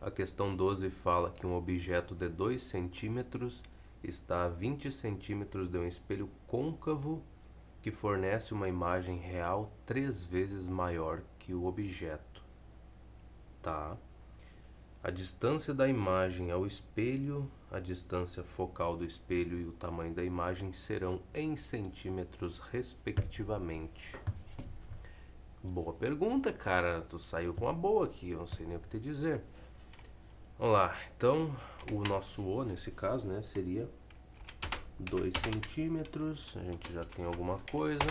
A questão 12 fala que um objeto de 2 centímetros está a 20 centímetros de um espelho côncavo que fornece uma imagem real 3 vezes maior que o objeto. Tá? A distância da imagem ao espelho, a distância focal do espelho e o tamanho da imagem serão em centímetros, respectivamente. Boa pergunta, cara. Tu saiu com uma boa aqui, eu não sei nem o que te dizer. Vamos lá, então o nosso O nesse caso, né, seria 2 centímetros. A gente já tem alguma coisa.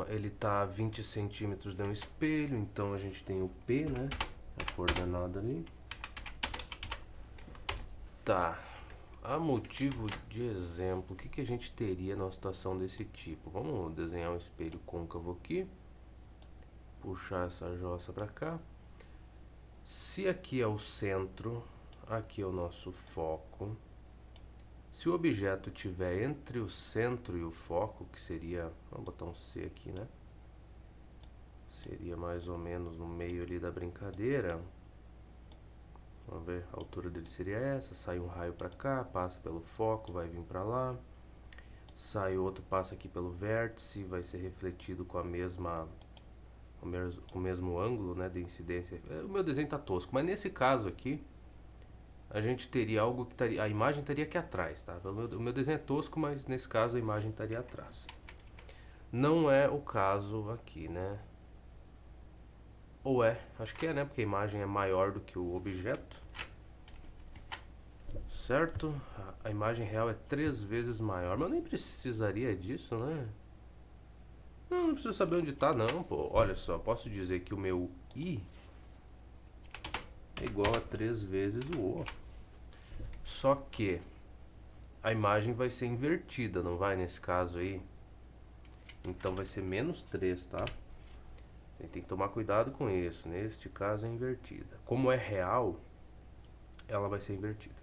Ele está a 20 centímetros de um espelho, então a gente tem o P, né, a coordenada ali. Tá, a motivo de exemplo, o que a gente teria numa situação desse tipo? Vamos desenhar um espelho côncavo aqui, puxar essa jossa para cá. Se aqui é o centro, aqui é o nosso foco. Se o objeto estiver entre o centro e o foco, que seria, vamos botar um C aqui, né? Seria mais ou menos no meio ali da brincadeira. Vamos ver, a altura dele seria essa, sai um raio para cá, passa pelo foco, vai vir para lá. Sai outro, passa aqui pelo vértice, vai ser refletido com a mesma, o mesmo ângulo, né, de incidência. O meu desenho está tosco, mas nesse caso aqui, a gente teria algo que a imagem estaria aqui atrás, tá? O meu desenho é tosco, mas nesse caso a imagem estaria atrás. Não é o caso aqui, né? Ou é? Acho que é, né? Porque a imagem é maior do que o objeto. Certo? A imagem real é 3 vezes maior, mas eu nem precisaria disso, né? Não preciso saber onde tá, não, pô. Olha só, posso dizer que o meu I é igual a 3 vezes o O. Só que a imagem vai ser invertida, não vai, nesse caso aí? Então vai ser menos 3, tá? A gente tem que tomar cuidado com isso. Neste caso é invertida. Como é real, ela vai ser invertida.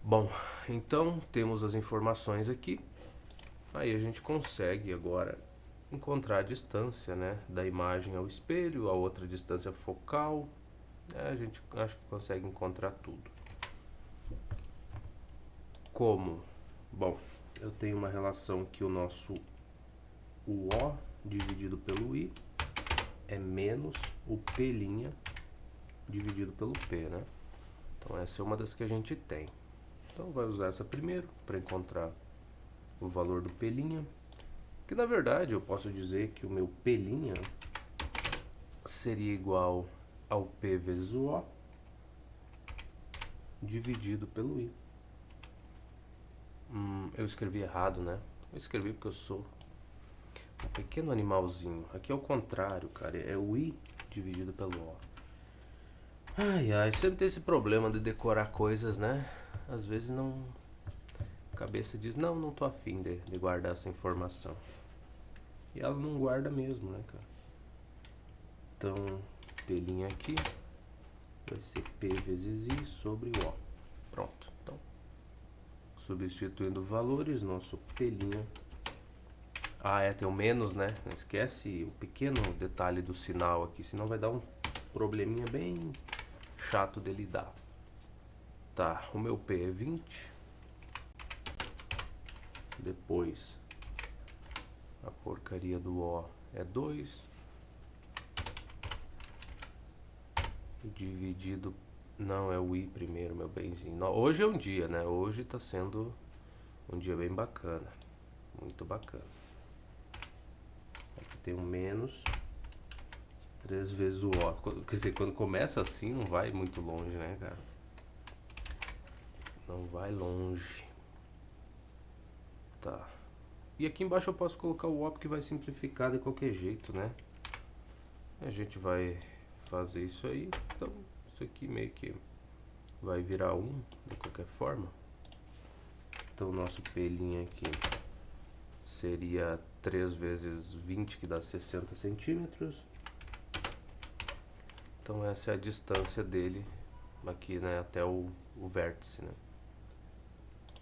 Bom, então temos as informações aqui. Aí a gente consegue agora encontrar a distância, né, da imagem ao espelho, a outra distância focal. A gente acho que consegue encontrar tudo. Como? Bom, eu tenho uma relação que o O dividido pelo I é menos o P' dividido pelo P, né? Então essa é uma das que a gente tem. Então vai usar essa primeiro para encontrar o valor do P', que na verdade eu posso dizer que o meu P' seria igual ao P vezes o O dividido pelo I. Eu escrevi errado, né? Eu escrevi porque eu sou um pequeno animalzinho. Aqui é o contrário, cara. É o I dividido pelo O. Ai, ai, sempre tem esse problema de decorar coisas, né? Às vezes não... A cabeça diz, não tô afim de guardar essa informação. E ela não guarda mesmo, né, cara? Então, P' aqui vai ser P vezes I sobre o O. Pronto. Então, substituindo valores, nosso P'... tem o menos, né? Não esquece o pequeno detalhe do sinal aqui, senão vai dar um probleminha bem chato de lidar. Tá, o meu P é 20. Depois, a porcaria do O é 2. Dividido... Não, é o I primeiro, meu benzinho. Hoje é um dia, né? Hoje tá sendo um dia bem bacana. Muito bacana. Aqui tem um menos 3 vezes o O. Quer dizer, quando começa assim, não vai muito longe, né, cara? Não vai longe. Tá. E aqui embaixo eu posso colocar o O, porque vai simplificar de qualquer jeito, né? A gente vai fazer isso aí. Então, isso aqui meio que vai virar 1 de qualquer forma. Então, o nosso P' aqui seria 3 vezes 20, que dá 60 centímetros. Então, essa é a distância dele aqui, né, até o vértice, né?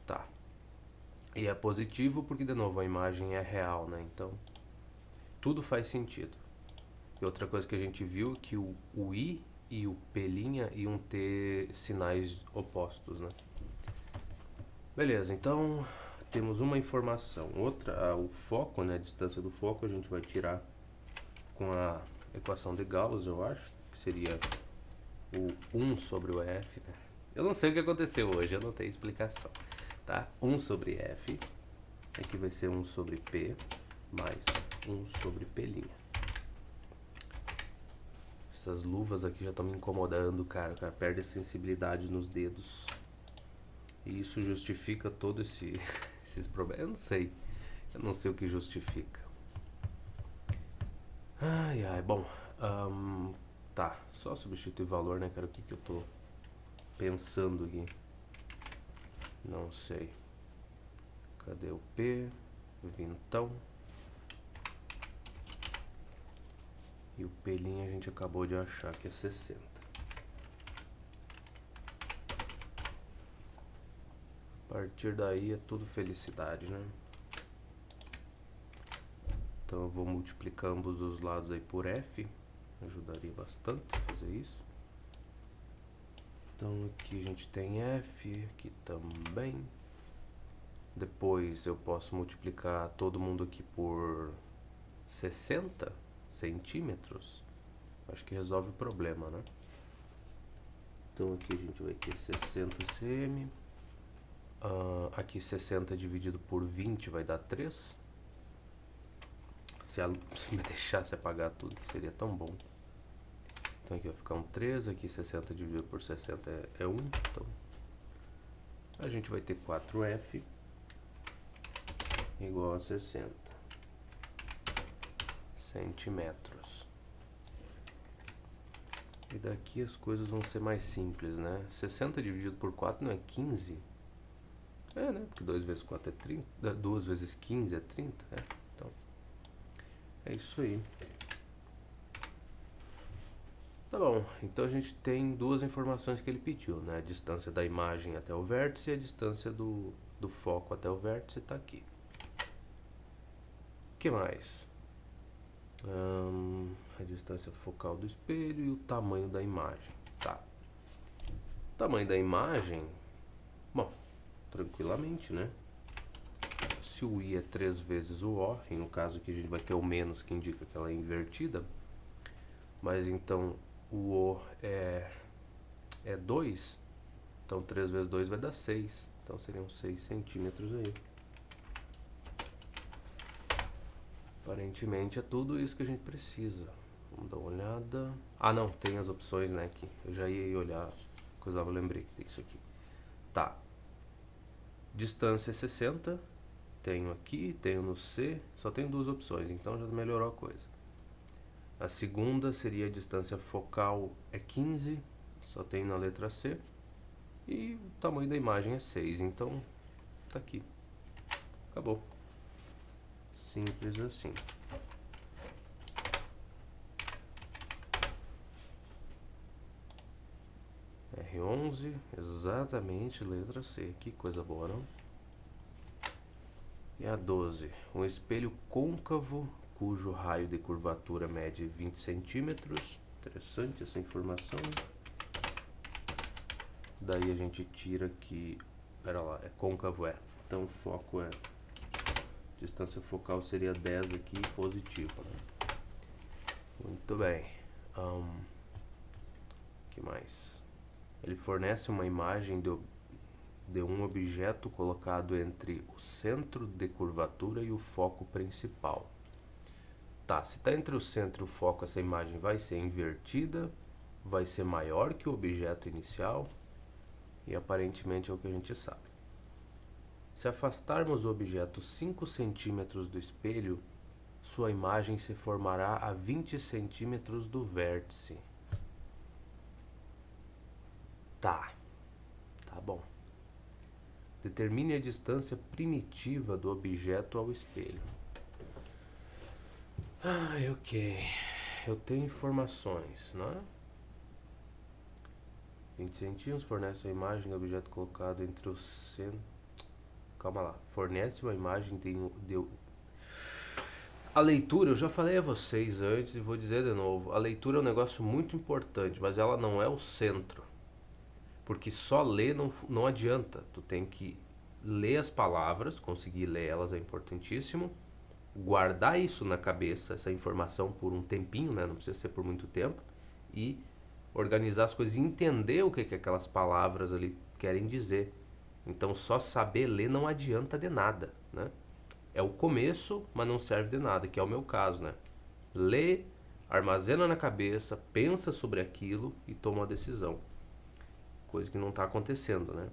Tá. E é positivo porque, de novo, a imagem é real, né? Então, tudo faz sentido. E outra coisa que a gente viu é que o I e o P' iam ter sinais opostos, né? Beleza, então temos uma informação. Outra, o foco, né, a distância do foco, a gente vai tirar com a equação de Gauss, eu acho, que seria o 1 sobre o F, né? Eu não sei o que aconteceu hoje, eu não tenho explicação, tá? 1 sobre F, aqui vai ser 1 sobre P, mais 1 sobre P'. Essas luvas aqui já estão me incomodando, cara. O cara perde a sensibilidade nos dedos. E isso justifica todo esses problemas. Eu não sei. Eu não sei o que justifica. Ai, ai. Bom, tá. Só substituir valor, né, cara? O que que eu tô pensando aqui? Não sei. Cadê o P? Vintão. E o P' a gente acabou de achar que é 60. A partir daí é tudo felicidade, né? Então eu vou multiplicar ambos os lados aí por F. Ajudaria bastante a fazer isso. Então aqui a gente tem F, aqui também. Depois eu posso multiplicar todo mundo aqui por 60 centímetros. Acho que resolve o problema, né? Então aqui a gente vai ter 60 cm. Aqui 60 dividido por 20 vai dar 3. Se me deixasse apagar tudo, que seria tão bom. Então aqui vai ficar um 3, aqui 60 dividido por 60 é 1. Então a gente vai ter 4F igual a 60 centímetros. E daqui as coisas vão ser mais simples, né? 60 dividido por 4 não é 15? É, né? Porque 2 vezes 4 é 30. 2 vezes 15 é 30. É. Então, é isso aí. Tá bom, então a gente tem duas informações que ele pediu, né? A distância da imagem até o vértice e a distância do foco até o vértice está aqui. O que mais? A distância focal do espelho e o tamanho da imagem. Tá. O tamanho da imagem, bom, tranquilamente, né? Se o I é 3 vezes o O, e no caso aqui a gente vai ter o menos que indica que ela é invertida, mas então o O é 2, então 3 vezes 2 vai dar 6, então seriam 6 centímetros aí. Aparentemente é tudo isso que a gente precisa. Vamos dar uma olhada. Ah não, tem as opções, né, aqui. Eu já ia olhar, coisa lá, eu lembrei que tem isso aqui. Tá. Distância é 60. Tenho aqui, tenho no C, só tenho duas opções, então já melhorou a coisa. A segunda seria a distância focal é 15, só tenho na letra C. E o tamanho da imagem é 6, então tá aqui. Acabou. Simples assim. R11, exatamente, letra C. Que coisa boa, não? E a 12, um espelho côncavo cujo raio de curvatura mede 20 centímetros. Interessante essa informação. Daí a gente tira que, pera lá, é côncavo, é. Então o foco é, distância focal seria 10 aqui, positivo, né? Muito bem. Que mais? Ele fornece uma imagem de um objeto colocado entre o centro de curvatura e o foco principal. Tá, se está entre o centro e o foco, essa imagem vai ser invertida, vai ser maior que o objeto inicial, e aparentemente é o que a gente sabe. Se afastarmos o objeto 5 centímetros do espelho, sua imagem se formará a 20 centímetros do vértice. Tá bom. Determine a distância primitiva do objeto ao espelho. Ok. Eu tenho informações, não é? 20 centímetros fornece uma imagem do objeto colocado entre o centro. Calma lá. Fornece uma imagem de A leitura, eu já falei a vocês antes e vou dizer de novo, a leitura é um negócio muito importante, mas ela não é o centro. Porque só ler não adianta. Tu tem que ler as palavras, conseguir ler elas é importantíssimo. Guardar isso na cabeça, essa informação por um tempinho, né? Não precisa ser por muito tempo. E organizar as coisas e entender o que aquelas palavras ali querem dizer. Então só saber ler não adianta de nada, né? É o começo, mas não serve de nada, que é o meu caso, né? Lê, armazena na cabeça, pensa sobre aquilo e toma uma decisão. Coisa que não está acontecendo, né?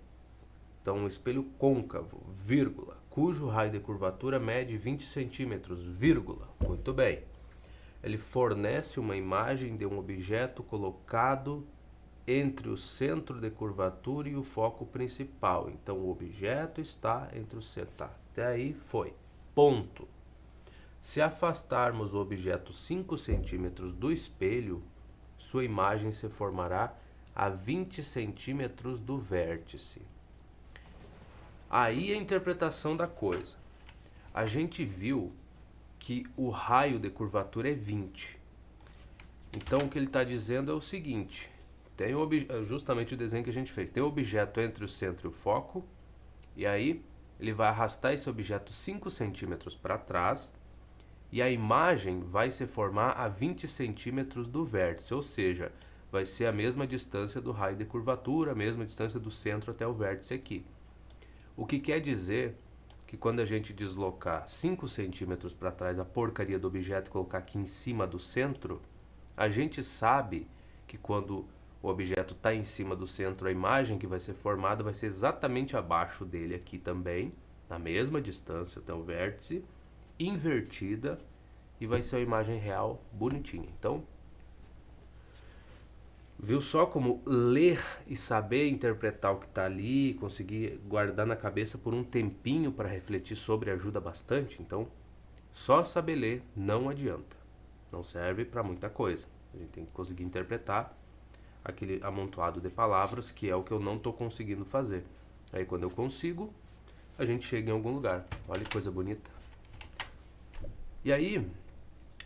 Então, um espelho côncavo, vírgula, cujo raio de curvatura mede 20 centímetros, vírgula. Muito bem. Ele fornece uma imagem de um objeto colocado entre o centro de curvatura e o foco principal. Então, o objeto está entre o centro. Tá, até aí foi. Ponto. Se afastarmos o objeto 5 centímetros do espelho, sua imagem se formará a 20 centímetros do vértice. Aí a interpretação da coisa. A gente viu que o raio de curvatura é 20. Então o que ele está dizendo é o seguinte: tem justamente o desenho que a gente fez. Tem o objeto entre o centro e o foco, e aí ele vai arrastar esse objeto 5 centímetros para trás, e a imagem vai se formar a 20 centímetros do vértice, ou seja, vai ser a mesma distância do raio de curvatura, a mesma distância do centro até o vértice aqui. O que quer dizer que quando a gente deslocar 5 centímetros para trás a porcaria do objeto e colocar aqui em cima do centro, a gente sabe que quando o objeto está em cima do centro, a imagem que vai ser formada vai ser exatamente abaixo dele aqui também, na mesma distância até o vértice, invertida, e vai ser uma imagem real bonitinha. Então, viu só como ler e saber interpretar o que está ali, conseguir guardar na cabeça por um tempinho para refletir sobre ajuda bastante? Então, só saber ler não adianta. Não serve para muita coisa. A gente tem que conseguir interpretar aquele amontoado de palavras, que é o que eu não estou conseguindo fazer. Aí quando eu consigo, a gente chega em algum lugar. Olha que coisa bonita. E aí,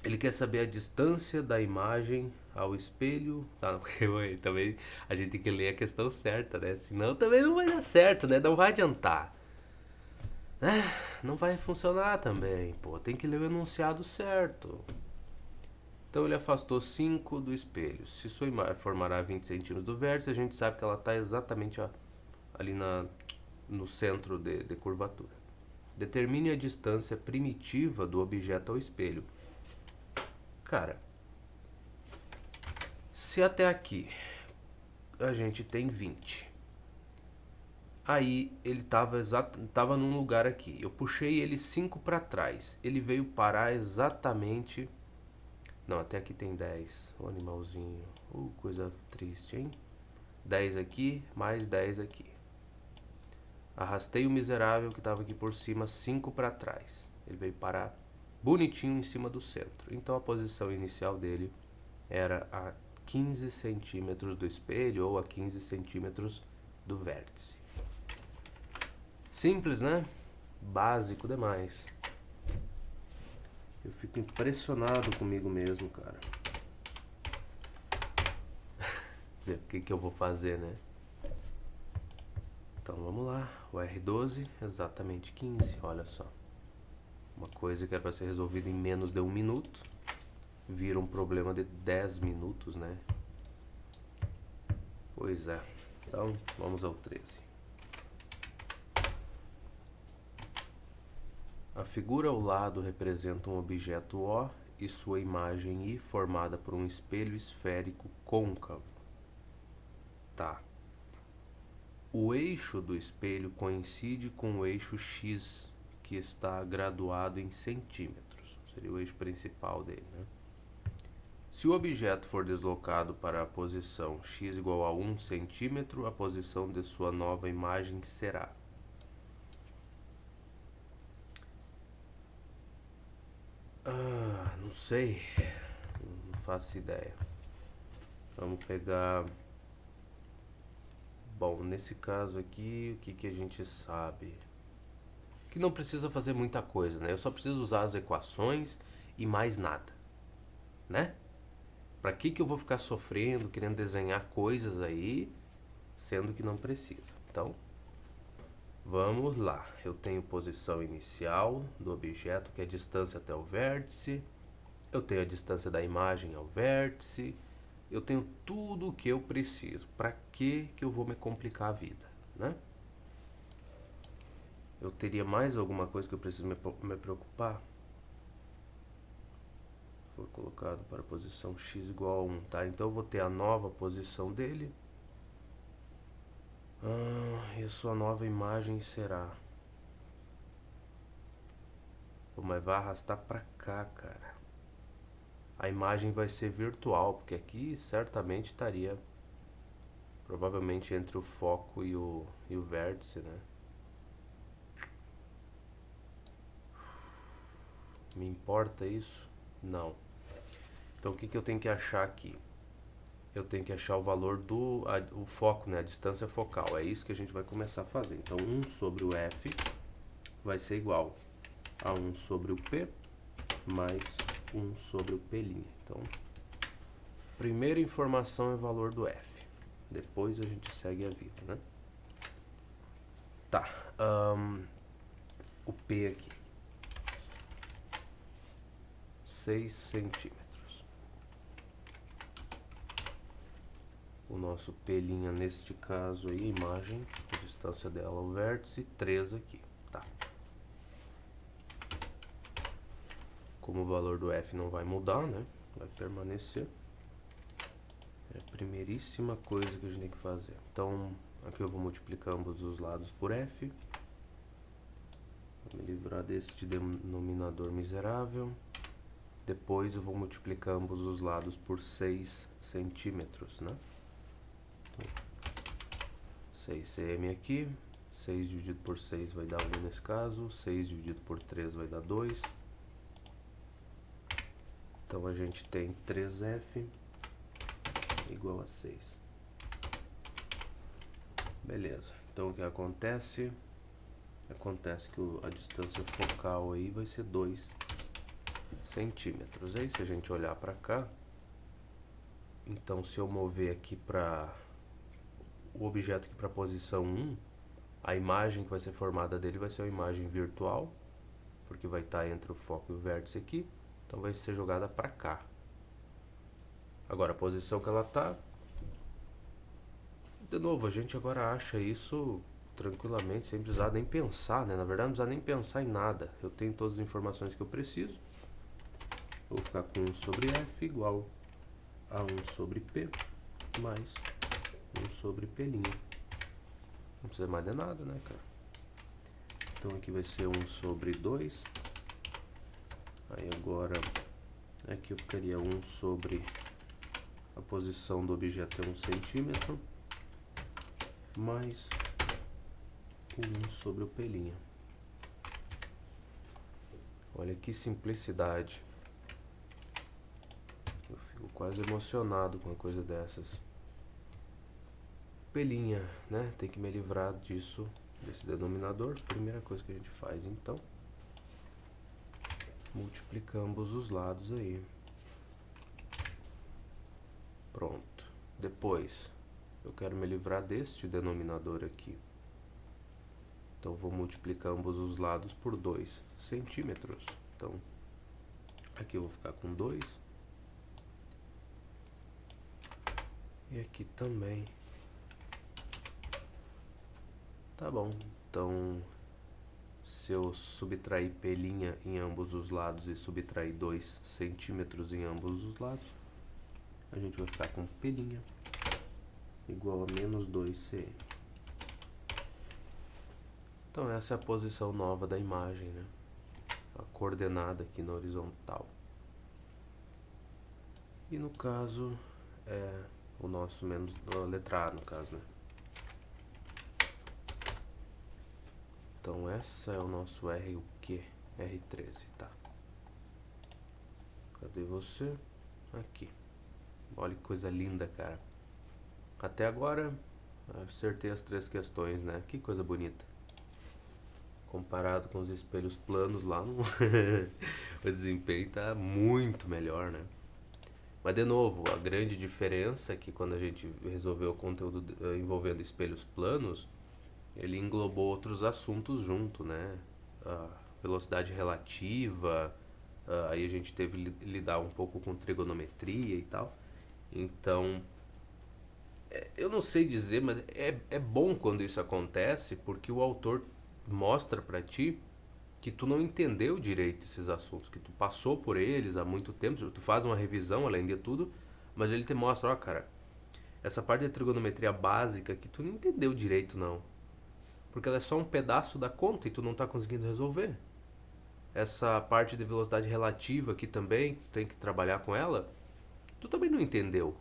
ele quer saber a distância da imagem ao espelho. Ah, não, também a gente tem que ler a questão certa, né? Senão também não vai dar certo, né? Não vai adiantar. Não vai funcionar também, pô. Tem que ler o enunciado certo. Então ele afastou 5 do espelho. Se sua imagem formará 20 centímetros do vértice, a gente sabe que ela está exatamente ali no centro de curvatura. Determine a distância primitiva do objeto ao espelho. Cara, se até aqui a gente tem 20, aí ele tava num lugar aqui. Eu puxei ele 5 para trás. Ele veio parar exatamente... Não, até aqui tem 10. O animalzinho. Coisa triste, hein? 10 aqui, mais 10 aqui. Arrastei o miserável que estava aqui por cima 5 para trás. Ele veio parar bonitinho em cima do centro. Então a posição inicial dele era a 15 centímetros do espelho ou a 15 centímetros do vértice. Simples, né? Básico demais. Eu fico impressionado comigo mesmo, cara. Dizer, o que eu vou fazer, né? Então vamos lá. O R12, exatamente 15, olha só. Uma coisa que era para ser resolvida em menos de 1 minuto, vira um problema de 10 minutos, né? Pois é. Então, vamos ao 13. A figura ao lado representa um objeto O e sua imagem I formada por um espelho esférico côncavo. Tá. O eixo do espelho coincide com o eixo X, que está graduado em centímetros. Seria o eixo principal dele, né? Se o objeto for deslocado para a posição x igual a 1 centímetro, a posição de sua nova imagem será... não sei. Não faço ideia. Vamos pegar... Bom, nesse caso aqui, o que a gente sabe? Que não precisa fazer muita coisa, né? Eu só preciso usar as equações e mais nada, né? Pra que eu vou ficar sofrendo, querendo desenhar coisas aí, sendo que não precisa? Então, vamos lá. Eu tenho posição inicial do objeto, que é a distância até o vértice. Eu tenho a distância da imagem ao vértice. Eu tenho tudo o que eu preciso. Para que eu vou me complicar a vida, né? Eu teria mais alguma coisa que eu preciso me preocupar? Foi colocado para a posição x igual a 1, tá? Então eu vou ter a nova posição dele. E a sua nova imagem será... Pô, mas vai arrastar para cá, cara. A imagem vai ser virtual, porque aqui certamente estaria provavelmente entre o foco e o vértice, né? Me importa isso? Não. Então o que eu tenho que achar aqui? Eu tenho que achar o valor o foco, né? A distância focal. É isso que a gente vai começar a fazer. Então 1 sobre o F vai ser igual a 1 sobre o P mais 1 sobre o P'. Então, primeira informação é o valor do F. Depois a gente segue a vida, né? Tá. O P aqui. 6 centímetros. O nosso P' neste caso aí, imagem, a distância dela ao vértice, 3 aqui. Tá. Como o valor do F não vai mudar, né? Vai permanecer. É a primeiríssima coisa que a gente tem que fazer. Então, aqui eu vou multiplicar ambos os lados por F. Vou me livrar deste denominador miserável. Depois eu vou multiplicar ambos os lados por 6 centímetros, né? Então, 6 cm aqui. 6 dividido por 6 vai dar 1 nesse caso. 6 dividido por 3 vai dar 2. Então a gente tem 3F igual a 6. Beleza. Então o que acontece? Acontece que a distância focal aí vai ser 2 centímetros. Aí se a gente olhar para cá, então se eu mover aqui para o objeto aqui para a posição 1, a imagem que vai ser formada dele vai ser uma imagem virtual, porque vai estar entre o foco e o vértice aqui, então vai ser jogada para cá. Agora a posição que ela está, de novo, a gente agora acha isso tranquilamente, sem precisar nem pensar, né? Na verdade não precisa nem pensar em nada. Eu tenho todas as informações que eu preciso. Vou ficar com 1 sobre F igual a 1 sobre P mais 1 sobre P'. Não precisa mais de nada, né, cara? Então aqui vai ser 1 sobre 2. Aí agora aqui eu ficaria 1 sobre a posição do objeto é 1 centímetro mais 1 sobre o P'. Olha que simplicidade. Eu fico quase emocionado com uma coisa dessas. P', né? Tem que me livrar disso, desse denominador. Primeira coisa que a gente faz, então, multiplicamos os lados aí. Pronto. Depois, eu quero me livrar deste denominador aqui. Então, vou multiplicar ambos os lados por 2 centímetros. Então, aqui eu vou ficar com 2. E aqui também. Tá bom. Então, se eu subtrair P' em ambos os lados e subtrair 2 centímetros em ambos os lados, a gente vai ficar com P' igual a menos 2 cm. Então essa é a posição nova da imagem, né? A coordenada aqui na horizontal. E no caso, é o nosso menos, a letra A no caso, né? Então essa é o nosso R o quê? R13, tá. Cadê você? Aqui. Olha que coisa linda, cara. Até agora, acertei as 3 questões, né? Que coisa bonita. Comparado com os espelhos planos lá, o desempenho tá muito melhor, né? Mas de novo, a grande diferença é que quando a gente resolveu o conteúdo envolvendo espelhos planos, ele englobou outros assuntos junto, né? A velocidade relativa, aí a gente teve que lidar um pouco com trigonometria e tal. Então, eu não sei dizer, mas é bom quando isso acontece, porque o autor mostra pra ti que tu não entendeu direito esses assuntos, que tu passou por eles há muito tempo, tu faz uma revisão além de tudo, mas ele te mostra, ó, cara, essa parte de trigonometria básica que tu não entendeu direito não, porque ela é só um pedaço da conta e tu não tá conseguindo resolver. Essa parte de velocidade relativa que também tu tem que trabalhar com ela, tu também não entendeu.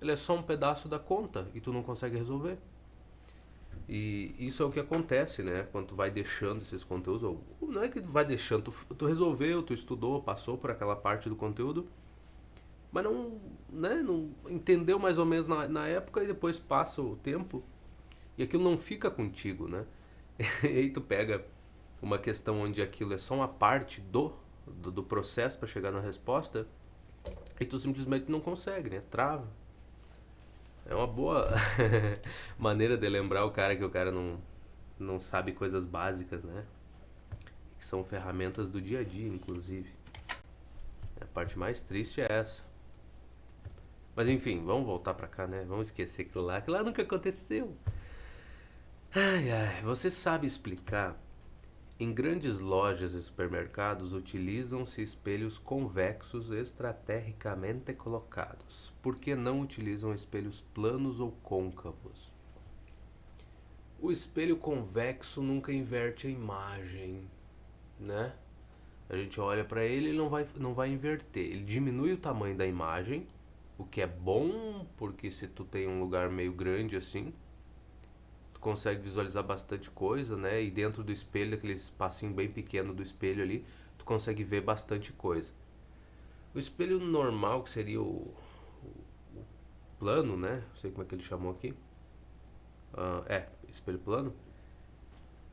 Ela é só um pedaço da conta e tu não consegue resolver. E isso é o que acontece, né? Quando tu vai deixando esses conteúdos, ou não é que tu vai deixando, tu resolveu, tu estudou, passou por aquela parte do conteúdo, mas não, né, não entendeu mais ou menos na época e depois passa o tempo e aquilo não fica contigo, né? E aí tu pega uma questão onde aquilo é só uma parte do processo para chegar na resposta e tu simplesmente não consegue, né? Trava. É uma boa maneira de lembrar o cara que o cara não sabe coisas básicas, né? Que são ferramentas do dia a dia, inclusive. A parte mais triste é essa. Mas enfim, vamos voltar pra cá, né? Vamos esquecer aquilo lá. Aquilo lá nunca aconteceu. Ai, ai, você sabe explicar? Em grandes lojas e supermercados utilizam-se espelhos convexos estrategicamente colocados. Por que não utilizam espelhos planos ou côncavos? O espelho convexo nunca inverte a imagem, né? A gente olha para ele e não vai inverter. Ele diminui o tamanho da imagem, o que é bom, porque se tu tem um lugar meio grande assim, tu consegue visualizar bastante coisa, né? E dentro do espelho, aquele espacinho bem pequeno do espelho ali, tu consegue ver bastante coisa. O espelho normal, que seria o plano, né? Não sei como é que ele chamou aqui. Espelho plano.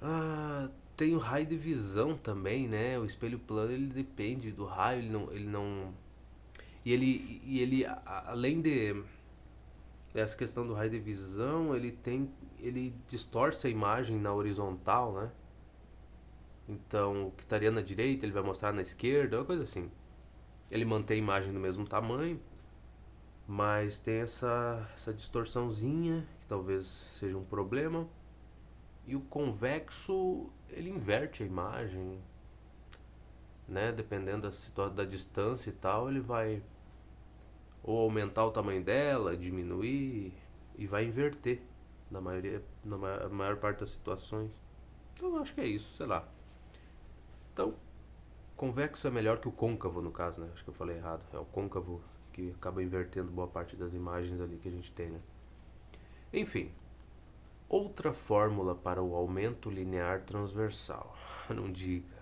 Ah, tem o raio de visão também, né? O espelho plano ele depende do raio, ele não além de essa questão do raio de visão, ele distorce a imagem na horizontal, né? Então, o que estaria na direita, ele vai mostrar na esquerda, uma coisa assim. Ele mantém a imagem do mesmo tamanho, mas tem essa distorçãozinha, que talvez seja um problema. E o convexo, ele inverte a imagem, né? Dependendo da distância e tal, ele vai ou aumentar o tamanho dela, diminuir e vai inverter na maior parte das situações. Então eu acho que é isso, sei lá. Então, convexo é melhor que o côncavo no caso, né? Acho que eu falei errado. É o côncavo que acaba invertendo boa parte das imagens ali que a gente tem, né? Enfim, outra fórmula para o aumento linear transversal. Não diga.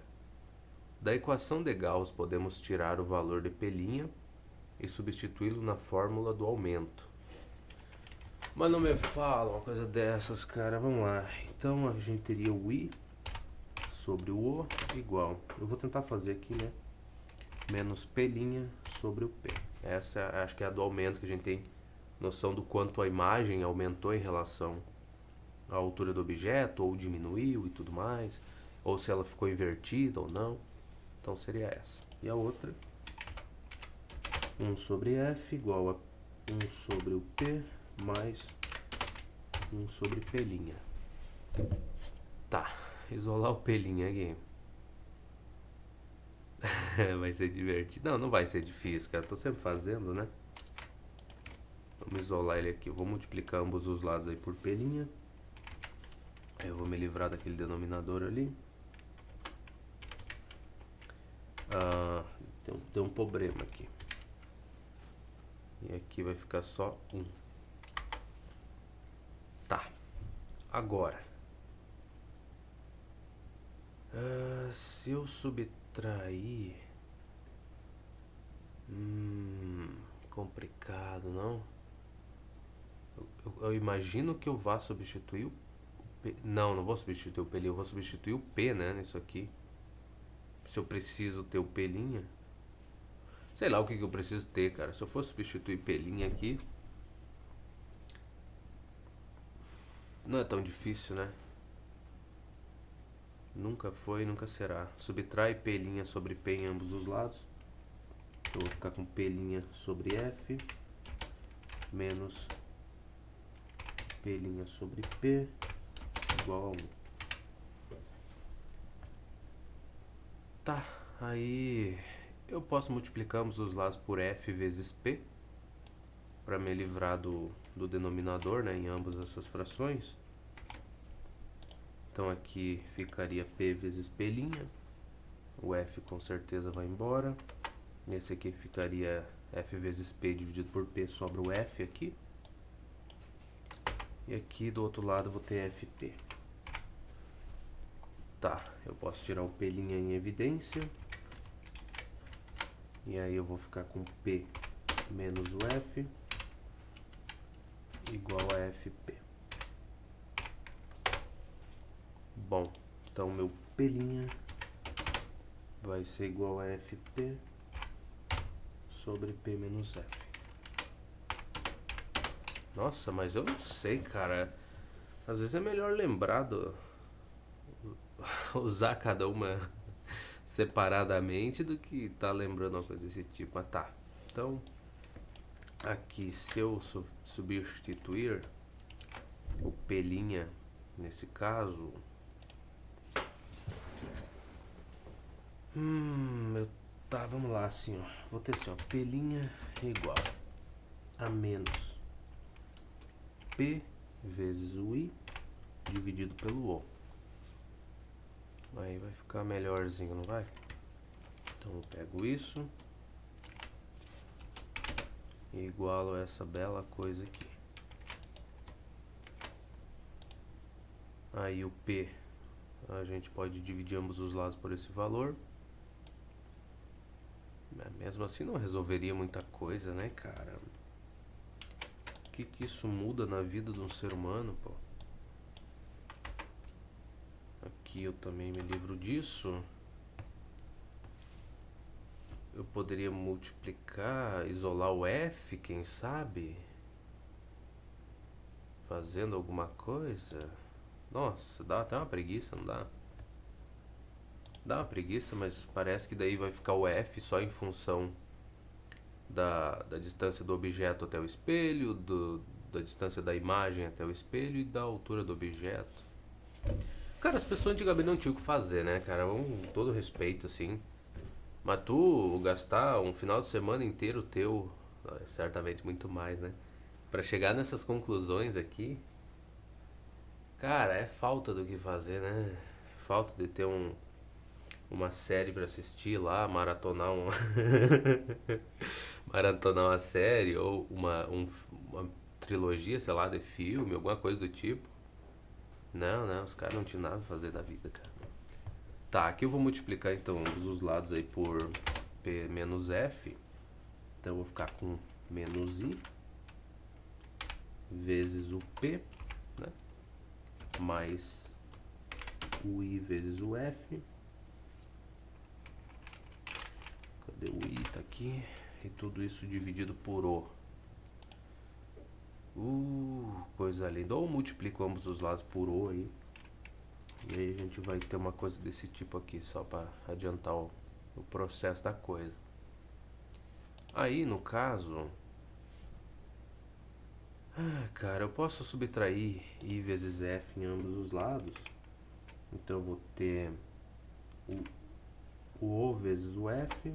Da equação de Gauss podemos tirar o valor de P' e substituí-lo na fórmula do aumento. Mas não me fala uma coisa dessas, cara. Vamos lá. Então a gente teria o I sobre o O igual. Eu vou tentar fazer aqui, né? Menos P' sobre o P. Essa acho que é a do aumento, que a gente tem noção do quanto a imagem aumentou em relação à altura do objeto, ou diminuiu e tudo mais, ou se ela ficou invertida ou não. Então seria essa. E a outra, 1 sobre F igual a 1 sobre o P mais 1 sobre P'. Tá, isolar o P' aqui. Vai ser divertido. Não, não vai ser difícil, cara. Tô sempre fazendo, né? Vamos isolar ele aqui. Eu vou multiplicar ambos os lados aí por P'. Aí eu vou me livrar daquele denominador ali. Tem um problema aqui. E aqui vai ficar só 1. Tá. Agora. Se eu subtrair... complicado, não? Eu imagino que eu vá substituir o Não, não vou substituir o P, eu vou substituir o P, né, nisso aqui. Se eu preciso ter o P'. Sei lá o que eu preciso ter, cara. Se eu for substituir P' aqui, não é tão difícil, né? Nunca foi, nunca será. Subtrai P' sobre P em ambos os lados. Então eu vou ficar com P' sobre F menos P' sobre P igual a 1. Tá, aí eu posso multiplicar ambos os lados por F vezes P para me livrar do denominador, né, em ambas essas frações. Então aqui ficaria P vezes P', o F com certeza vai embora. Nesse aqui ficaria F vezes P dividido por P, sobra o F aqui. E aqui do outro lado eu vou ter FP. Tá, eu posso tirar o P' em evidência. E aí eu vou ficar com P menos o F igual a FP. Bom, então meu P' vai ser igual a FP sobre P menos F. Nossa, mas eu não sei, cara. Às vezes é melhor lembrar usar cada uma separadamente do que tá lembrando uma coisa desse tipo. Mas tá. Então, aqui, se eu substituir o P' nesse caso, tá, vamos lá, assim, ó. Vou ter assim, ó, P' é igual a menos P vezes o I dividido pelo O. Aí vai ficar melhorzinho, não vai? Então eu pego isso e igualo essa bela coisa aqui. Aí o P, a gente pode dividir ambos os lados por esse valor. Mas mesmo assim não resolveria muita coisa, né, cara? O que isso muda na vida de um ser humano, pô? Aqui eu também me livro disso. Eu poderia multiplicar, isolar o F, quem sabe? Fazendo alguma coisa. Nossa, dá até uma preguiça, não dá? Dá uma preguiça, mas parece que daí vai ficar o F só em função da distância do objeto até o espelho, da distância da imagem até o espelho e da altura do objeto. Cara, as pessoas antigamente não tinham o que fazer, né, cara? Com todo respeito, assim. Mas tu gastar um final de semana inteiro teu, certamente muito mais, né? Pra chegar nessas conclusões aqui, cara, é falta do que fazer, né? Falta de ter uma série pra assistir lá, maratonar maratonar uma série ou uma trilogia, sei lá, de filme, alguma coisa do tipo. Não, não, os caras não tinham nada a fazer da vida, cara. Tá, aqui eu vou multiplicar então ambos os lados aí por P menos F. Então eu vou ficar com menos I vezes o P, né? Mais o I vezes o F. Cadê o I? Tá aqui. E tudo isso dividido por O. Coisa linda. Ou multiplico ambos os lados por O aí. E aí a gente vai ter uma coisa desse tipo aqui, só para adiantar o processo da coisa. Aí, no caso... cara, eu posso subtrair I vezes F em ambos os lados. Então eu vou ter o O vezes o F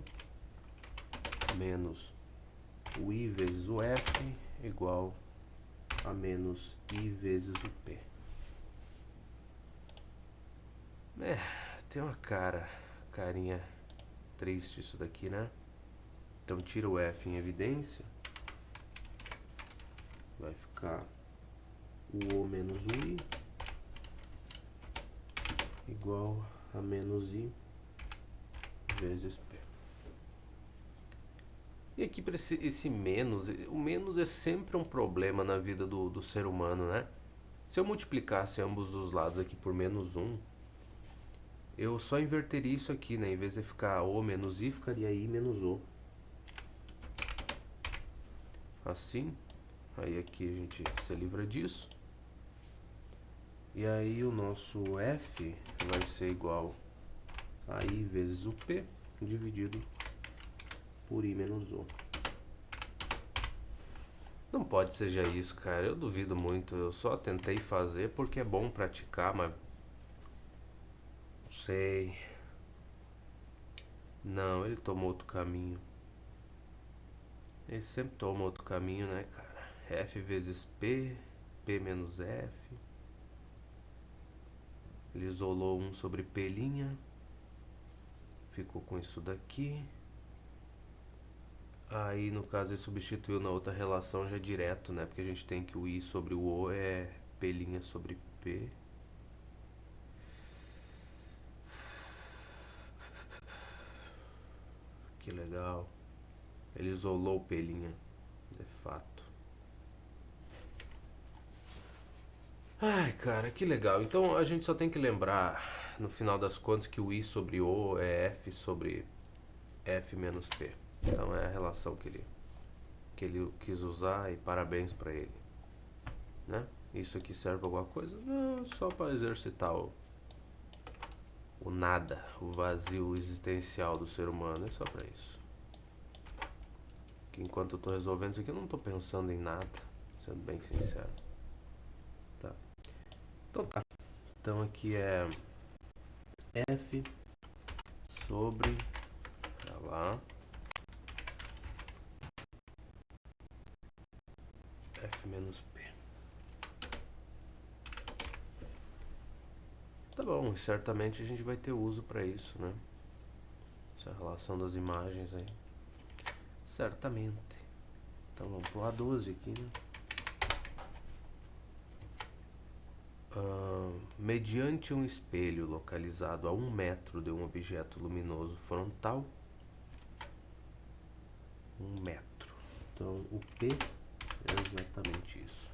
menos o I vezes o F igual a menos I vezes o P. Tem uma carinha triste isso daqui, né? Então tira o F em evidência. Vai ficar o O menos o I igual a menos I vezes P. E aqui para esse menos, o menos é sempre um problema na vida do ser humano, né? Se eu multiplicasse ambos os lados aqui por -1, eu só inverteria isso aqui, né? Em vez de ficar O menos I, ficaria I menos O. Assim. Aí aqui a gente se livra disso. E aí o nosso F vai ser igual a I vezes o P dividido por I menos O. Não pode seja isso, cara. Eu duvido muito. Eu só tentei fazer porque é bom praticar, mas... Não sei. Não, ele tomou outro caminho. Ele sempre toma outro caminho, né, cara? F vezes P, P menos F. Ele isolou 1 sobre P'. Ficou com isso daqui. Aí, no caso, ele substituiu na outra relação já direto, né? Porque a gente tem que o I sobre o O é P' sobre P. Que legal. Ele isolou o P', de fato. Ai, cara, que legal. Então, a gente só tem que lembrar, no final das contas, que o I sobre O é F sobre F menos P. Então, é a relação que ele quis usar e parabéns pra ele, né? Isso aqui serve pra alguma coisa? Não, só pra exercitar o nada, o vazio existencial do ser humano, é só pra isso. Que enquanto eu tô resolvendo isso aqui, eu não tô pensando em nada, sendo bem sincero. Tá. Então tá. Então aqui é F sobre, pra lá, F menos P. Tá bom, certamente a gente vai ter uso pra isso, né? Essa relação das imagens aí. Certamente. Então vamos pro A12 aqui, né? Mediante um espelho localizado a 1 metro de um objeto luminoso frontal, 1 metro. Então o P é exatamente isso.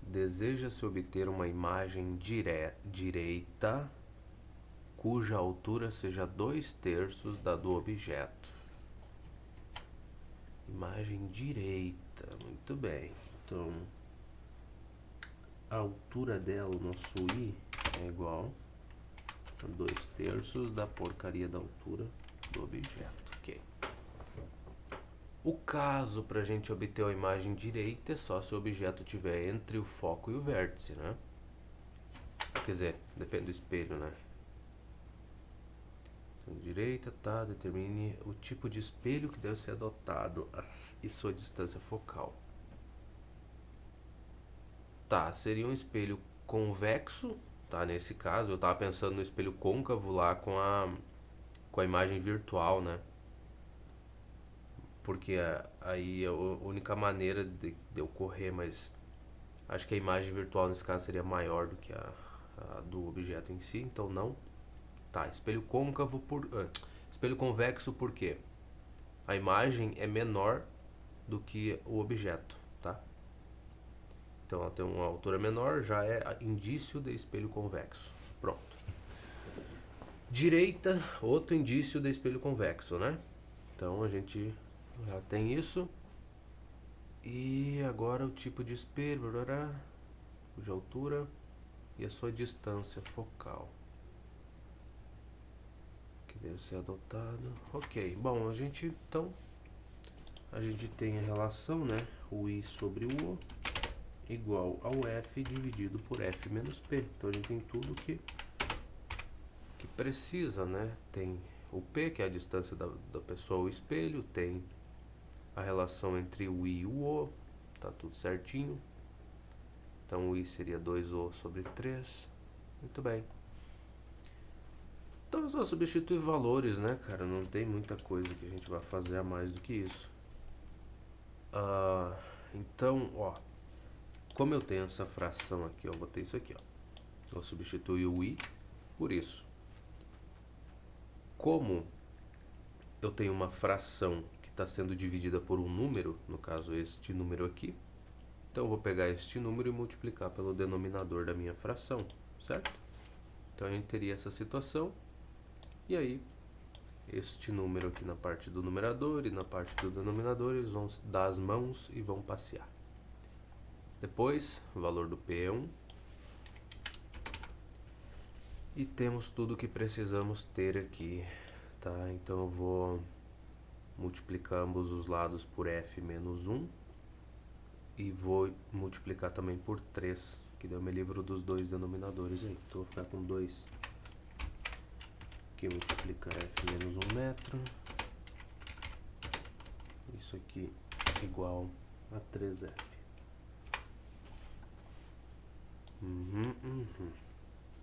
Deseja-se obter uma imagem direita cuja altura seja 2/3 da do objeto. Imagem direita, muito bem. Então, a altura dela, o nosso I, é igual a 2/3 da porcaria da altura do objeto. Ok. O caso para a gente obter a imagem direita é só se o objeto estiver entre o foco e o vértice, né? Quer dizer, depende do espelho, né? Então, direita, tá, determine o tipo de espelho que deve ser adotado e sua distância focal. Tá, seria um espelho convexo, tá? Nesse caso, eu tava pensando no espelho côncavo lá com a imagem virtual, né? Porque aí é a única maneira de eu correr, mas acho que a imagem virtual nesse caso seria maior do que a do objeto em si, então não. Tá, espelho côncavo espelho convexo por quê? A imagem é menor do que o objeto, tá? Então ela tem uma altura menor, já é indício de espelho convexo. Pronto. Direita, outro indício de espelho convexo, né? Então a gente já tem isso. E agora o tipo de espelho, de altura e a sua distância focal, que deve ser adotado. Ok, bom, a gente tem a relação, né? O I sobre o O igual ao F dividido por F menos P. Então a gente tem tudo que precisa, né? Tem o P, que é a distância da pessoa ao espelho, tem a relação entre o I e o O, tá tudo certinho. Então o I seria 2O sobre 3. Muito bem. Então é só substituir valores, né, cara? Não tem muita coisa que a gente vai fazer a mais do que isso. Então, ó, como eu tenho essa fração aqui, eu botei isso aqui, ó. Eu substitui o I por isso. Como eu tenho uma fração que está sendo dividida por um número, no caso este número aqui, Então eu vou pegar este número e multiplicar pelo denominador da minha fração, certo? Então a gente teria essa situação, e aí este número aqui na parte do numerador e na parte do denominador, eles vão dar as mãos e vão passear. Depois, o valor do P é 1. E temos tudo o que precisamos ter aqui, tá? Então eu vou multiplicar ambos os lados por f menos 1. E vou multiplicar também por 3, que daí eu me livro dos dois denominadores aí. Então eu vou ficar com 2. Aqui multiplica f menos 1 metro. Isso aqui é igual a 3f.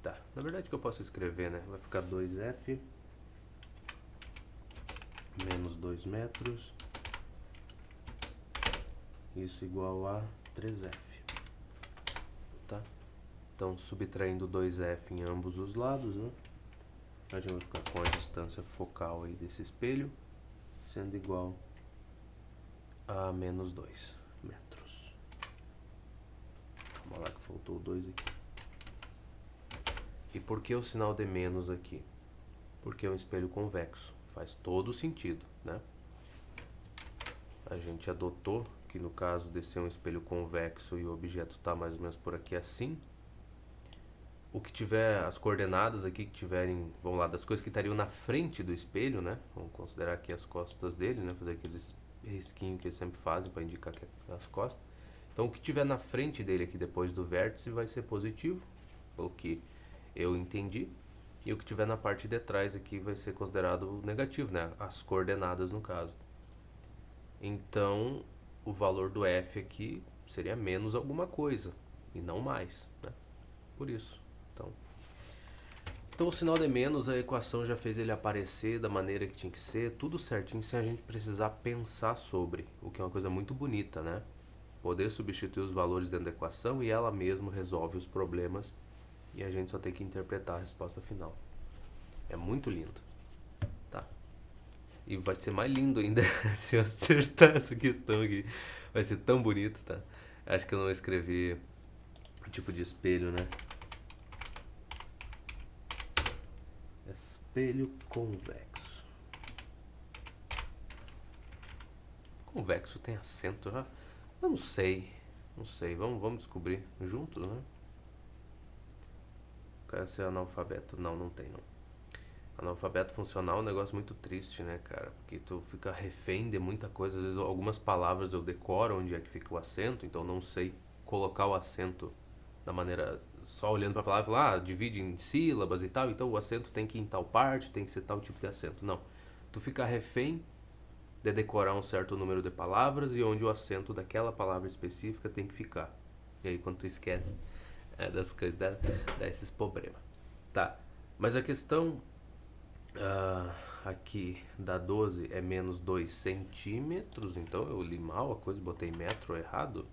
Tá, na verdade que eu posso escrever, né? Vai ficar 2f menos 2 metros. Isso igual a 3f. Tá? Então, subtraindo 2f em ambos os lados, né? A gente vai ficar com a distância focal aí desse espelho sendo igual a menos 2 metros. Vamos lá que faltou o 2 aqui. E por que o sinal de menos aqui? Porque é um espelho convexo. Faz todo sentido, né? A gente adotou que no caso de ser um espelho convexo e o objeto está mais ou menos por aqui assim, o que tiver, as coordenadas aqui que tiverem, vamos lá, das coisas que estariam na frente do espelho, né? Vamos considerar aqui as costas dele, né? Fazer aqueles risquinhos que eles sempre fazem para indicar que é as costas. Então o que tiver na frente dele aqui depois do vértice vai ser positivo, pelo que eu entendi. E o que tiver na parte de trás aqui vai ser considerado negativo, né? As coordenadas no caso. Então o valor do f aqui seria menos alguma coisa e não mais, né? Por isso. Então o sinal de menos, a equação já fez ele aparecer da maneira que tinha que ser, tudo certinho, sem a gente precisar pensar sobre, o que é uma coisa muito bonita, né? Poder substituir os valores dentro da equação e ela mesma resolve os problemas e a gente só tem que interpretar a resposta final. É muito lindo, tá? E vai ser mais lindo ainda se eu acertar essa questão aqui. Vai ser tão bonito, tá? Acho que eu não escrevi o tipo de espelho, né? Espelho convexo. Convexo tem acento já? Eu não sei. Não sei. Vamos descobrir juntos, né? Quero ser analfabeto. Não, não tem não. Analfabeto funcional é um negócio muito triste, né, cara? Porque tu fica refém de muita coisa. Às vezes algumas palavras eu decoro onde é que fica o acento, então não sei colocar o acento da maneira, só olhando pra palavra e falar, divide em sílabas e tal, então o acento tem que ir em tal parte, tem que ser tal tipo de acento. Não. Tu fica refém de decorar um certo número de palavras e onde o acento daquela palavra específica tem que ficar. E aí quando tu esquece das coisas, dá esses problemas. Tá. Mas a questão aqui da 12 é menos 2 centímetros, então eu li mal a coisa, botei metro errado.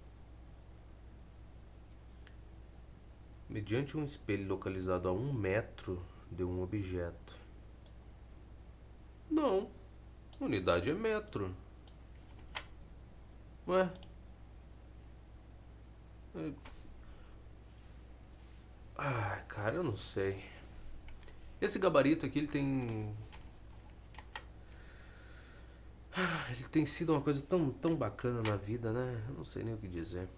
Mediante um espelho localizado a 1 metro de um objeto. Não, unidade é metro. Ué? Cara, eu não sei. Esse gabarito aqui, ele tem sido uma coisa tão bacana na vida, né? Eu não sei nem o que dizer.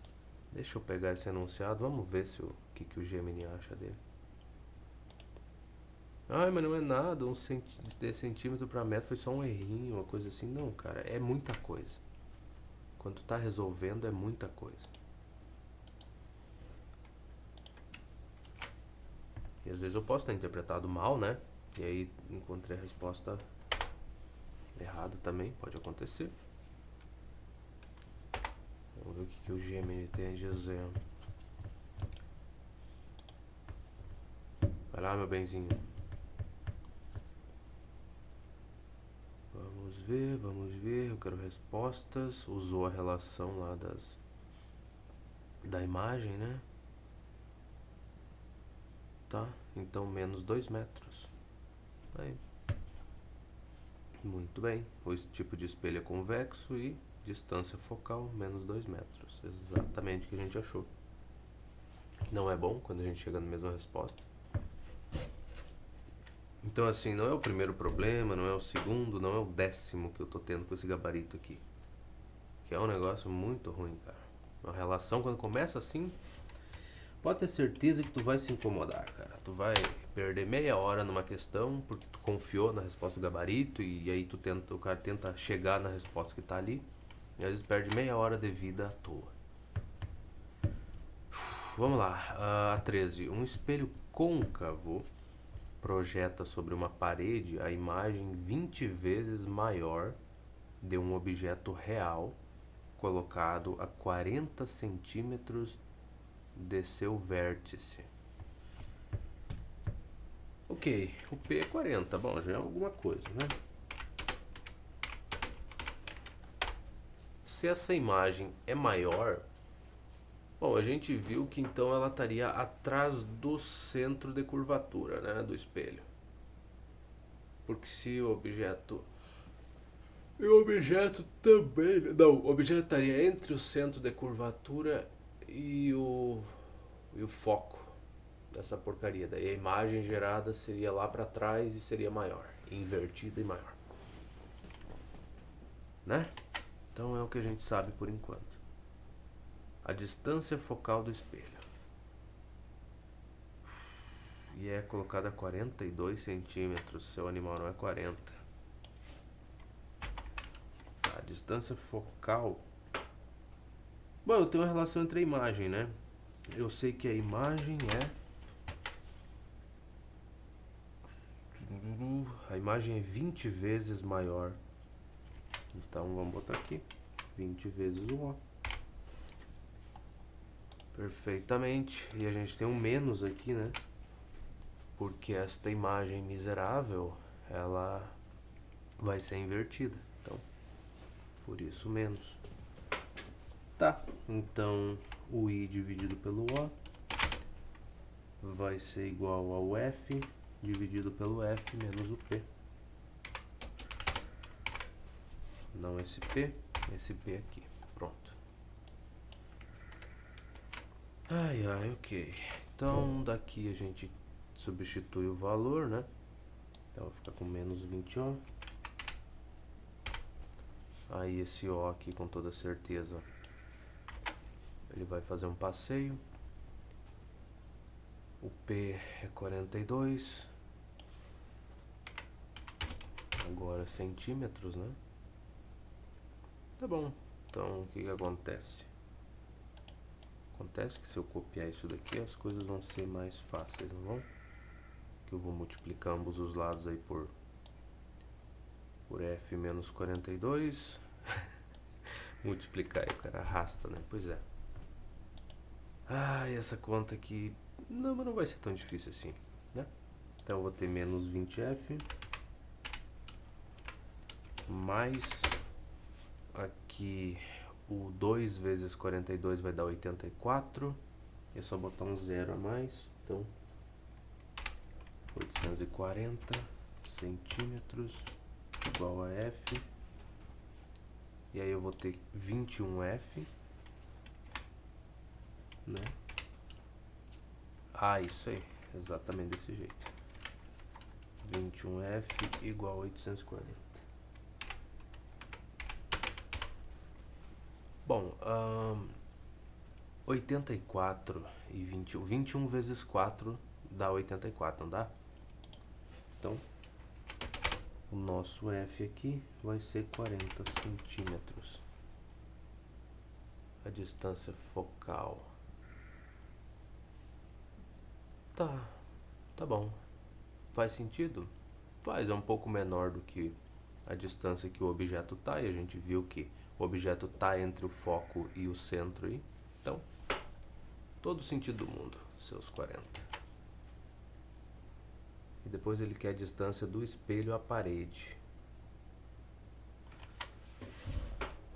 Deixa eu pegar esse enunciado, vamos ver se o que o Gemini acha dele. Ai, mas não é nada, de centímetro para metro foi só um errinho, uma coisa assim. Não, cara, é muita coisa. Quando tu tá resolvendo, é muita coisa. E às vezes eu posso ter interpretado mal, né? E aí encontrei a resposta errada também, pode acontecer. Vamos ver o que o Gemini tem a dizer. Vai lá, meu benzinho. Vamos ver. Eu quero respostas. Usou a relação lá da imagem, né? Tá, então menos 2 metros. Aí. Muito bem. O tipo de espelho é convexo e distância focal, menos 2 metros. Exatamente o que a gente achou. Não é bom quando a gente chega na mesma resposta. Então assim, não é o primeiro problema, não é o segundo, não é o 10º que eu tô tendo com esse gabarito aqui. Que é um negócio muito ruim, cara. Uma relação, quando começa assim, pode ter certeza que tu vai se incomodar, cara. Tu vai perder meia hora numa questão porque tu confiou na resposta do gabarito e aí o cara tenta chegar na resposta que tá ali e às vezes perde meia hora de vida à toa. Vamos lá, a 13. Um espelho côncavo projeta sobre uma parede a imagem 20 vezes maior de um objeto real colocado a 40 centímetros de seu vértice. Ok, o P é 40, bom, já é alguma coisa, né? Se essa imagem é maior, bom, a gente viu que então ela estaria atrás do centro de curvatura, né, do espelho. Porque se o objeto... E o objeto também... Não, o objeto estaria entre o centro de curvatura e o foco dessa porcaria. Daí a imagem gerada seria lá para trás e seria maior, invertida e maior, né? Então é o que a gente sabe por enquanto. A distância focal do espelho. E é colocada a 42 centímetros, seu animal não é 40. A distância focal... Bom, eu tenho uma relação entre a imagem, né? Eu sei que a imagem é... A imagem é 20 vezes maior. Então vamos botar aqui 20 vezes o O. Perfeitamente. E a gente tem um menos aqui, né? Porque esta imagem miserável, ela vai ser invertida. Então, por isso menos. Tá. Então, o I dividido pelo O vai ser igual ao F dividido pelo F menos o P. Não esse P aqui. Pronto. Ai, ok. Então, daqui a gente substitui o valor, né? Então, vai ficar com menos 20O. Aí, esse O aqui, com toda certeza, ele vai fazer um passeio. O P é 42. Agora centímetros, né? Tá bom. Então, o que que acontece? Acontece que se eu copiar isso daqui, as coisas vão ser mais fáceis, não vão? Que eu vou multiplicar ambos os lados aí por F menos 42. Multiplicar aí, o cara arrasta, né? Pois é. Ah, e essa conta aqui... Não, mas não vai ser tão difícil assim, né? Então eu vou ter menos 20F mais aqui o 2 vezes 42 vai dar 84. É só botar um zero a mais. Então 840 centímetros igual a F. E aí eu vou ter 21F, né? Ah, isso aí, exatamente desse jeito. 21F igual a 840. Bom, 84 e 21. 21 vezes 4 dá 84, não dá? Então, o nosso F aqui vai ser 40 centímetros. A distância focal. Tá bom. Faz sentido? Faz, é um pouco menor do que a distância que o objeto tá, e a gente viu que o objeto tá entre o foco e o centro aí. Então, todo sentido do mundo, seus 40. E depois ele quer a distância do espelho à parede.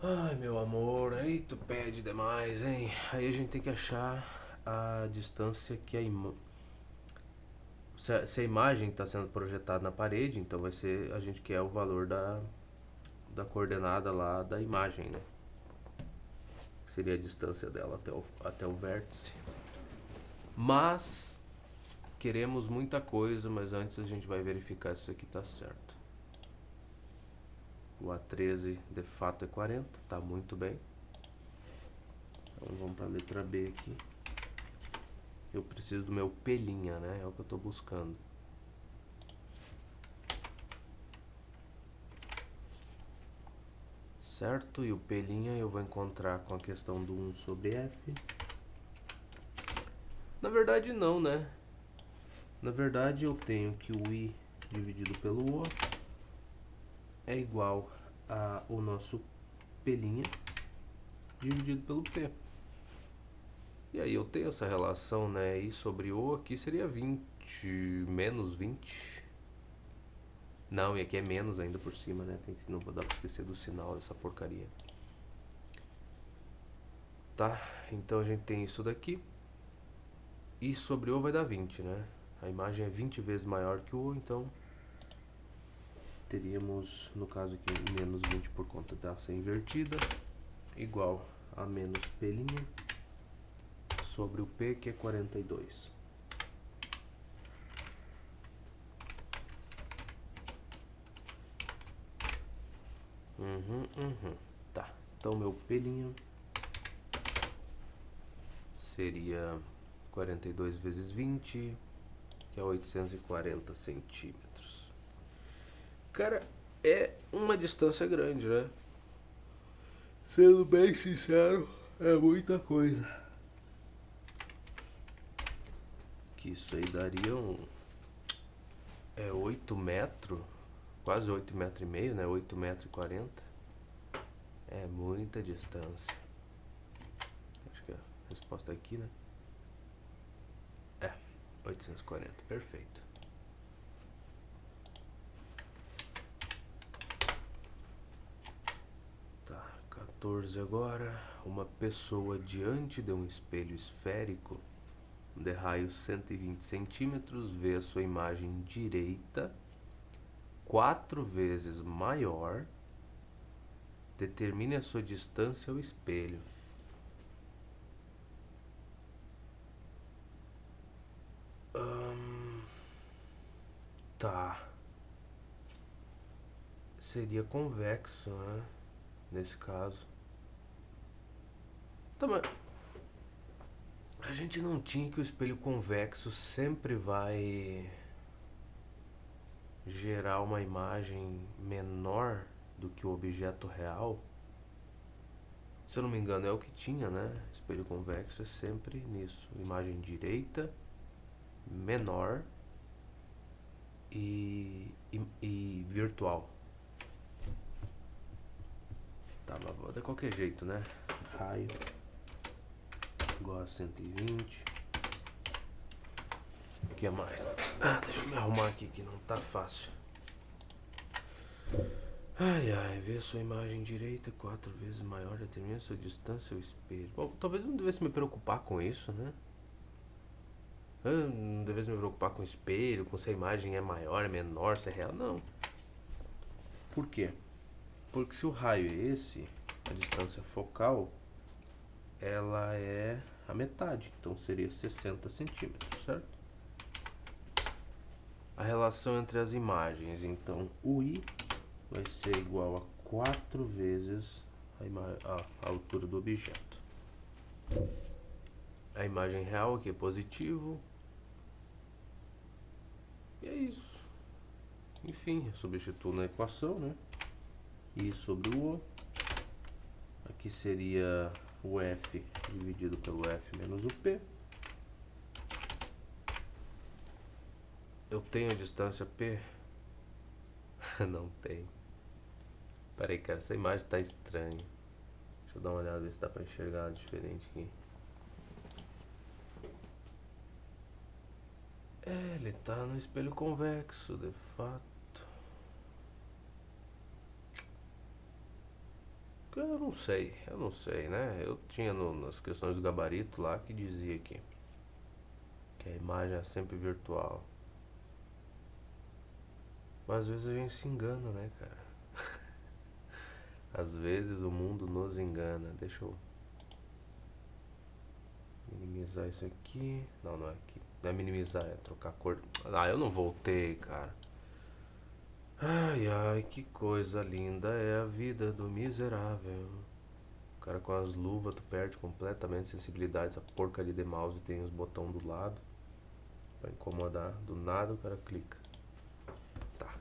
Ai, meu amor, aí tu pede demais, hein? Aí a gente tem que achar a distância que se a imagem está sendo projetada na parede, então vai ser, a gente quer o valor da coordenada lá da imagem, né? que seria a distância dela até o vértice. Mas queremos muita coisa, mas antes a gente vai verificar se isso aqui está certo. O A13 de fato é 40, tá muito bem. Então vamos para a letra B aqui. Eu preciso do meu pelinha, né? É o que eu estou buscando. Certo? E o pelinha eu vou encontrar com a questão do 1 sobre F. Na verdade não, né? Na verdade eu tenho que o I dividido pelo O é igual ao nosso pelinha dividido pelo P. E aí eu tenho essa relação, né? I sobre O aqui seria 20 menos 20. Não, e aqui é menos ainda por cima, né? Não dá pra esquecer do sinal dessa porcaria. Tá? Então a gente tem isso daqui. I sobre O vai dar 20, né? A imagem é 20 vezes maior que o O, então teríamos, no caso aqui, menos 20 por conta dessa invertida, igual a menos pelinha sobre o P, que é 42. Tá, então meu pelinho seria 42 vezes 20, que é 840 centímetros. Cara, é uma distância grande, né? Sendo bem sincero, é muita coisa. Que isso aí daria 8 metros, quase 8 metros e meio, né? 8 metros e 40. É muita distância. Acho que a resposta é aqui, né? 840, perfeito. Tá, 14 agora. Uma pessoa diante de um espelho esférico de raio 120 centímetros vê a sua imagem direita 4 vezes maior. Determine a sua distância ao espelho. Tá. Seria convexo, né? Nesse caso. Tá, mas a gente não tinha que o espelho convexo sempre vai gerar uma imagem menor do que o objeto real? Se eu não me engano, é o que tinha, né? Espelho convexo é sempre nisso. Imagem direita, menor e virtual. Tá, mas de qualquer jeito, né? Raio igual a 120. O que é mais? Deixa eu me arrumar aqui que não tá fácil. Ai, ver sua imagem direita 4 vezes maior, determina sua distância ao espelho. Bom, talvez eu não devesse me preocupar com isso, né? Eu não devesse me preocupar com o espelho, com se a imagem é maior, é menor, se é real. Não. Por quê? Porque se o raio é esse, a distância focal, ela é a metade. Então seria 60 centímetros, certo? A relação entre as imagens, então o I vai ser igual a 4 vezes a altura do objeto. A imagem real aqui é positivo. E é isso. Enfim, eu substituo na equação, né? I sobre o O. Aqui seria o F dividido pelo F menos o P. Eu tenho a distância P? Não tem. Peraí, cara, essa imagem tá estranha. Deixa eu dar uma olhada, ver se dá pra enxergar ela diferente aqui. Ele tá no espelho convexo, de fato. Eu não sei, né? Eu tinha nas questões do gabarito lá que dizia que a imagem é sempre virtual. Mas às vezes a gente se engana, né, cara? Às vezes o mundo nos engana. Deixa eu minimizar isso aqui. Não, não é aqui. Não é minimizar, é trocar a cor. Ah, eu não voltei, cara. Ai, ai, que coisa linda é a vida do miserável. O cara com as luvas, tu perde completamente sensibilidade. Essa porcaria de mouse tem os botões do lado pra incomodar. Do nada o cara clica. Tá.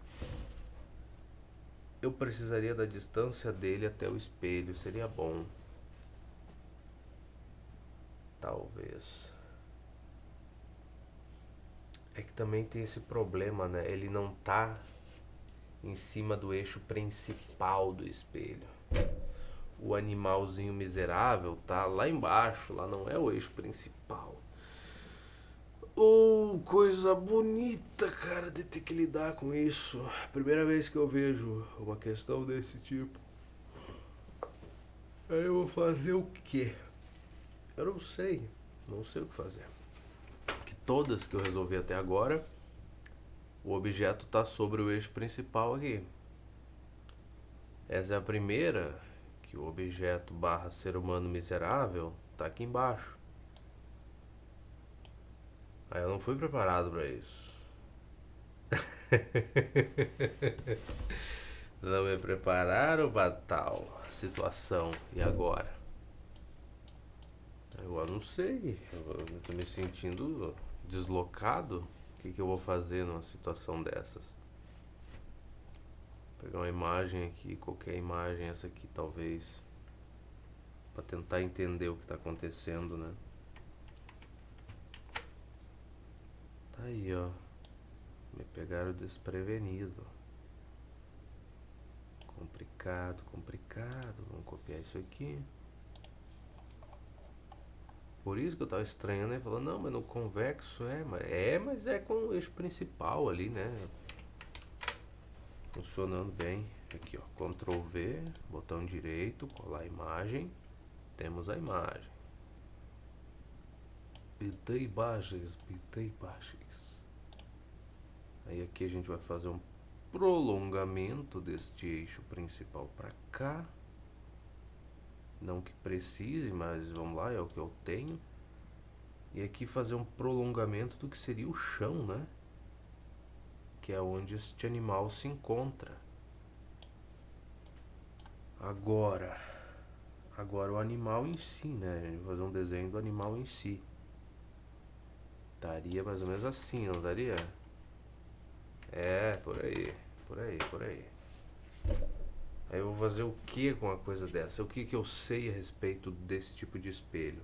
Eu precisaria da distância dele até o espelho, seria bom. Talvez. É que também tem esse problema, né? Ele não tá em cima do eixo principal do espelho. O animalzinho miserável tá lá embaixo, lá não é o eixo principal. Oh, coisa bonita, cara, de ter que lidar com isso. Primeira vez que eu vejo uma questão desse tipo. Aí eu vou fazer o quê? Eu não sei. Não sei o que fazer. Que todas que eu resolvi até agora, o objeto está sobre o eixo principal aqui. Essa é a primeira, que o objeto barra ser humano miserável está aqui embaixo. Aí eu não fui preparado para isso. Não me prepararam para tal situação. E agora? Eu não sei. Eu tô me sentindo deslocado. O que eu vou fazer numa situação dessas? Vou pegar uma imagem aqui, qualquer imagem, essa aqui talvez, para tentar entender o que está acontecendo, né? Tá aí, ó. Me pegaram desprevenido. Complicado, complicado. Vamos copiar isso aqui. Por isso que eu tava estranhando, né? Falando, não, mas no convexo mas é com o eixo principal ali, né? Funcionando bem. Aqui, ó, Ctrl V, botão direito, colar a imagem. Temos a imagem. Bitei imagens, bitei imagens. Aí aqui a gente vai fazer um prolongamento deste eixo principal para cá. Não que precise, mas vamos lá, é o que eu tenho. E aqui fazer um prolongamento do que seria o chão, né? Que é onde este animal se encontra. Agora o animal em si, né? A gente vai fazer um desenho do animal em si. Daria mais ou menos assim, não daria? É, por aí, por aí, por aí. Aí eu vou fazer o que com uma coisa dessa? O que eu sei a respeito desse tipo de espelho?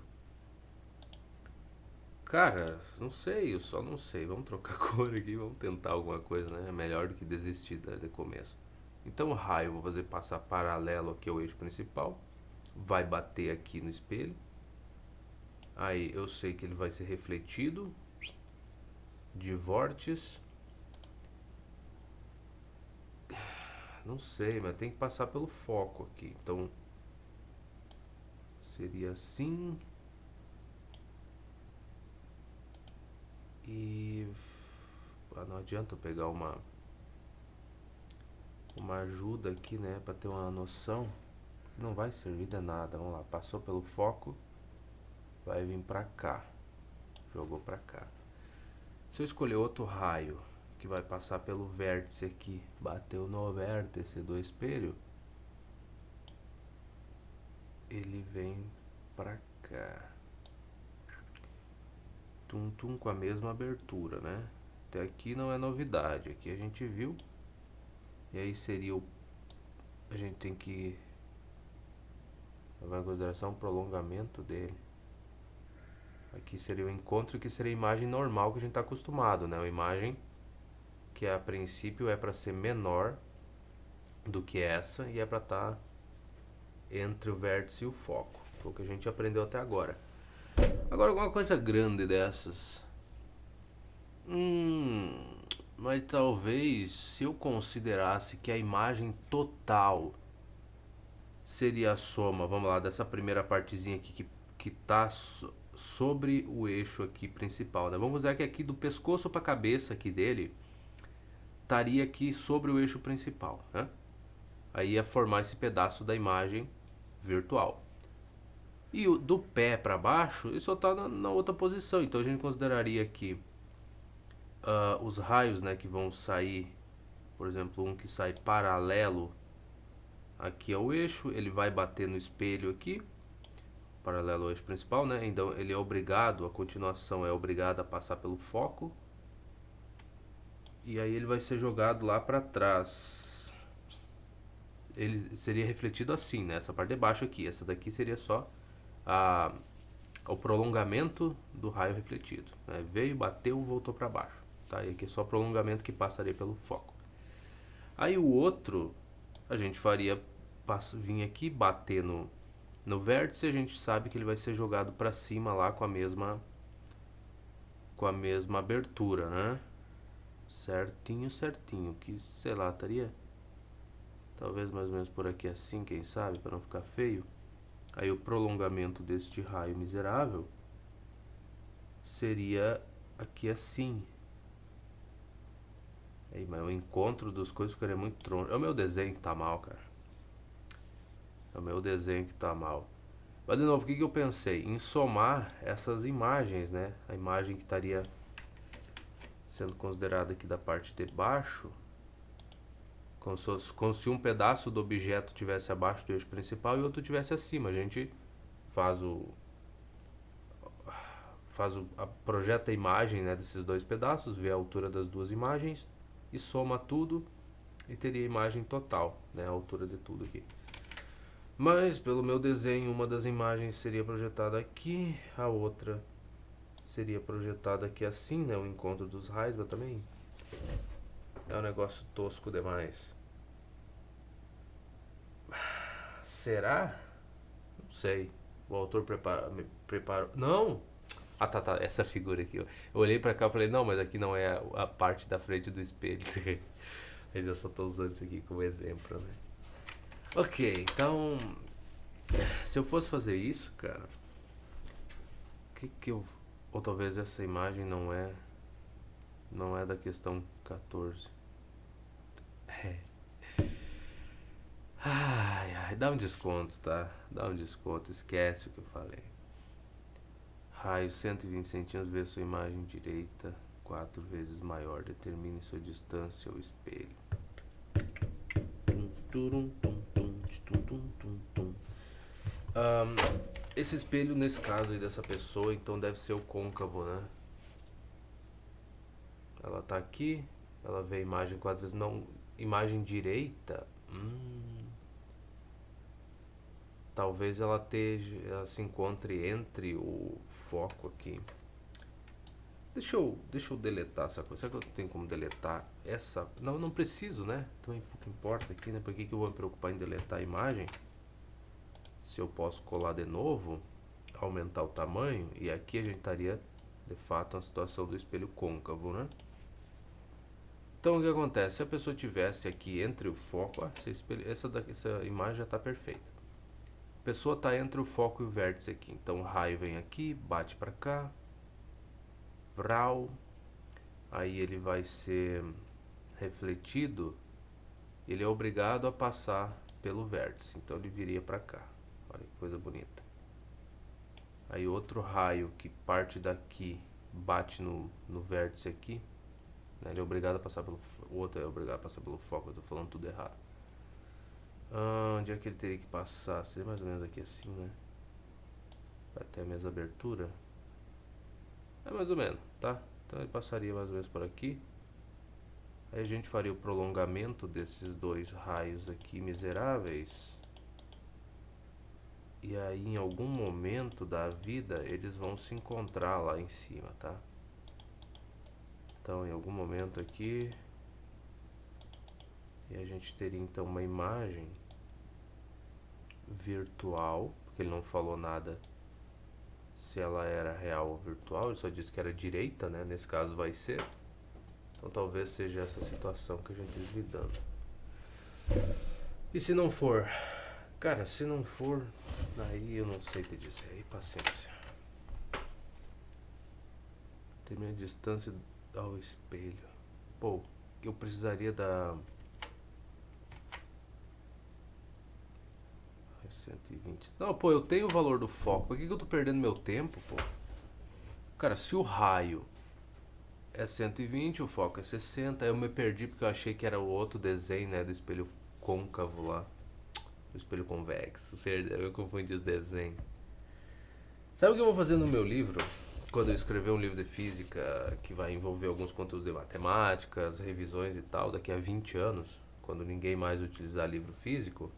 Cara, não sei, eu só não sei. Vamos trocar cor aqui, vamos tentar alguma coisa, né? É melhor do que desistir de começo. Então o raio eu vou fazer passar paralelo aqui ao eixo principal. Vai bater aqui no espelho. Aí eu sei que ele vai ser refletido de vórtice. Não sei, mas tem que passar pelo foco aqui. Então seria assim. E não adianta eu pegar uma ajuda aqui, né, para ter uma noção. Não vai servir de nada. Vamos lá, passou pelo foco, vai vir para cá, jogou para cá. Se eu escolher outro raio que vai passar pelo vértice aqui, bateu no vértice do espelho, ele vem para cá. Tum tum, com a mesma abertura, né? Até aqui não é novidade, aqui a gente viu. E aí seria o... a gente tem que levar em consideração o prolongamento dele. Aqui seria o encontro, que seria a imagem normal que a gente está acostumado, né? Uma imagem que a princípio é para ser menor do que essa e é para estar entre o vértice e o foco. Foi o que a gente aprendeu até agora. Agora alguma coisa grande dessas. Mas talvez se eu considerasse que a imagem total seria a soma, vamos lá, dessa primeira partezinha aqui que tá sobre o eixo aqui principal, né? Vamos usar que aqui do pescoço para a cabeça aqui dele estaria aqui sobre o eixo principal, né? Aí ia formar esse pedaço da imagem virtual. E do pé para baixo, ele só está na outra posição. Então a gente consideraria que os raios, né, que vão sair, por exemplo, um que sai paralelo aqui ao eixo, ele vai bater no espelho aqui, paralelo ao eixo principal, né? Então ele é obrigado, a continuação é obrigada a passar pelo foco. E aí ele vai ser jogado lá para trás. Ele seria refletido assim, né? Essa parte de baixo aqui. Essa daqui seria só o prolongamento do raio refletido, né? Veio, bateu, voltou para baixo, tá? E aqui é só prolongamento que passaria pelo foco. Aí o outro, a gente faria vir aqui, bater no vértice, a gente sabe que ele vai ser jogado para cima lá com a mesma abertura, né? Certinho, certinho, que sei lá, estaria talvez mais ou menos por aqui assim, quem sabe, para não ficar feio. Aí o prolongamento deste raio miserável seria aqui assim. Aí, mas o encontro das coisas ficaria muito troncho. É o meu desenho que tá mal, cara. É o meu desenho que tá mal. Mas de novo, o que eu pensei? Em somar essas imagens, né? A imagem que estaria sendo considerada aqui da parte de baixo, como se um pedaço do objeto tivesse abaixo do eixo principal e outro tivesse acima. A gente projeta a imagem, né, desses dois pedaços, vê a altura das duas imagens e soma tudo e teria a imagem total, né, a altura de tudo aqui. Mas pelo meu desenho, uma das imagens seria projetada aqui, a outra seria projetada aqui assim, né, o encontro dos raios, mas também é um negócio tosco demais. Será? Não sei. O autor preparou. Não! Ah, tá. Essa figura aqui. Eu olhei pra cá e falei, não, mas aqui não é a parte da frente do espelho. Mas eu só tô usando isso aqui como exemplo, né? Ok, então. Se eu fosse fazer isso, cara. Que eu. Ou talvez essa imagem não é. Não é da questão 14. É. Ai, dá um desconto, tá? Dá um desconto, esquece o que eu falei. Raio 120 centímetros vezes sua imagem direita 4 vezes maior. Determine sua distância ao espelho. Esse espelho, nesse caso aí dessa pessoa, então deve ser o côncavo, né? Ela tá aqui, ela vê a imagem 4 vezes, não, imagem direita. Talvez ela se encontre entre o foco aqui. Deixa eu deletar essa coisa. Será que eu tenho como deletar essa? Não preciso, né? Também pouco importa aqui, né? Por que eu vou me preocupar em deletar a imagem? Se eu posso colar de novo, aumentar o tamanho, e aqui a gente estaria, de fato, na situação do espelho côncavo, né? Então, o que acontece? Se a pessoa tivesse aqui entre o foco... essa imagem já está perfeita. A pessoa está entre o foco e o vértice aqui. Então, o raio vem aqui, bate para cá. Vral. Aí ele vai ser refletido. Ele é obrigado a passar pelo vértice. Então, ele viria para cá. Olha que coisa bonita. Aí outro raio que parte daqui bate no vértice aqui, né? Ele é obrigado a passar pelo... O outro é obrigado a passar pelo foco. Eu tô falando tudo errado. Onde é que ele teria que passar? Seria mais ou menos aqui assim, né? Vai ter a mesma abertura. É mais ou menos, tá? Então ele passaria mais ou menos por aqui. Aí a gente faria o prolongamento desses dois raios aqui miseráveis. E aí em algum momento da vida eles vão se encontrar lá em cima, tá? Então em algum momento aqui. E a gente teria então uma imagem virtual, porque ele não falou nada se ela era real ou virtual, ele só disse que era direita, né? Nesse caso vai ser. Então talvez seja essa situação que a gente esteja lidando. E se não for? Cara, se não for, aí eu não sei te dizer, aí paciência. Termina a distância ao espelho. Pô, eu precisaria da... É 120. Não, pô, eu tenho o valor do foco. Por que eu tô perdendo meu tempo, pô? Cara, se o raio é 120, o foco é 60. Eu me perdi porque eu achei que era o outro desenho, né? Do espelho côncavo lá. Do espelho convexo. Perdão, eu confundi os desenhos. Sabe o que eu vou fazer no meu livro? Quando eu escrever um livro de física que vai envolver alguns conteúdos de matemática, as revisões e tal, daqui a 20 anos, quando ninguém mais utilizar livro físico,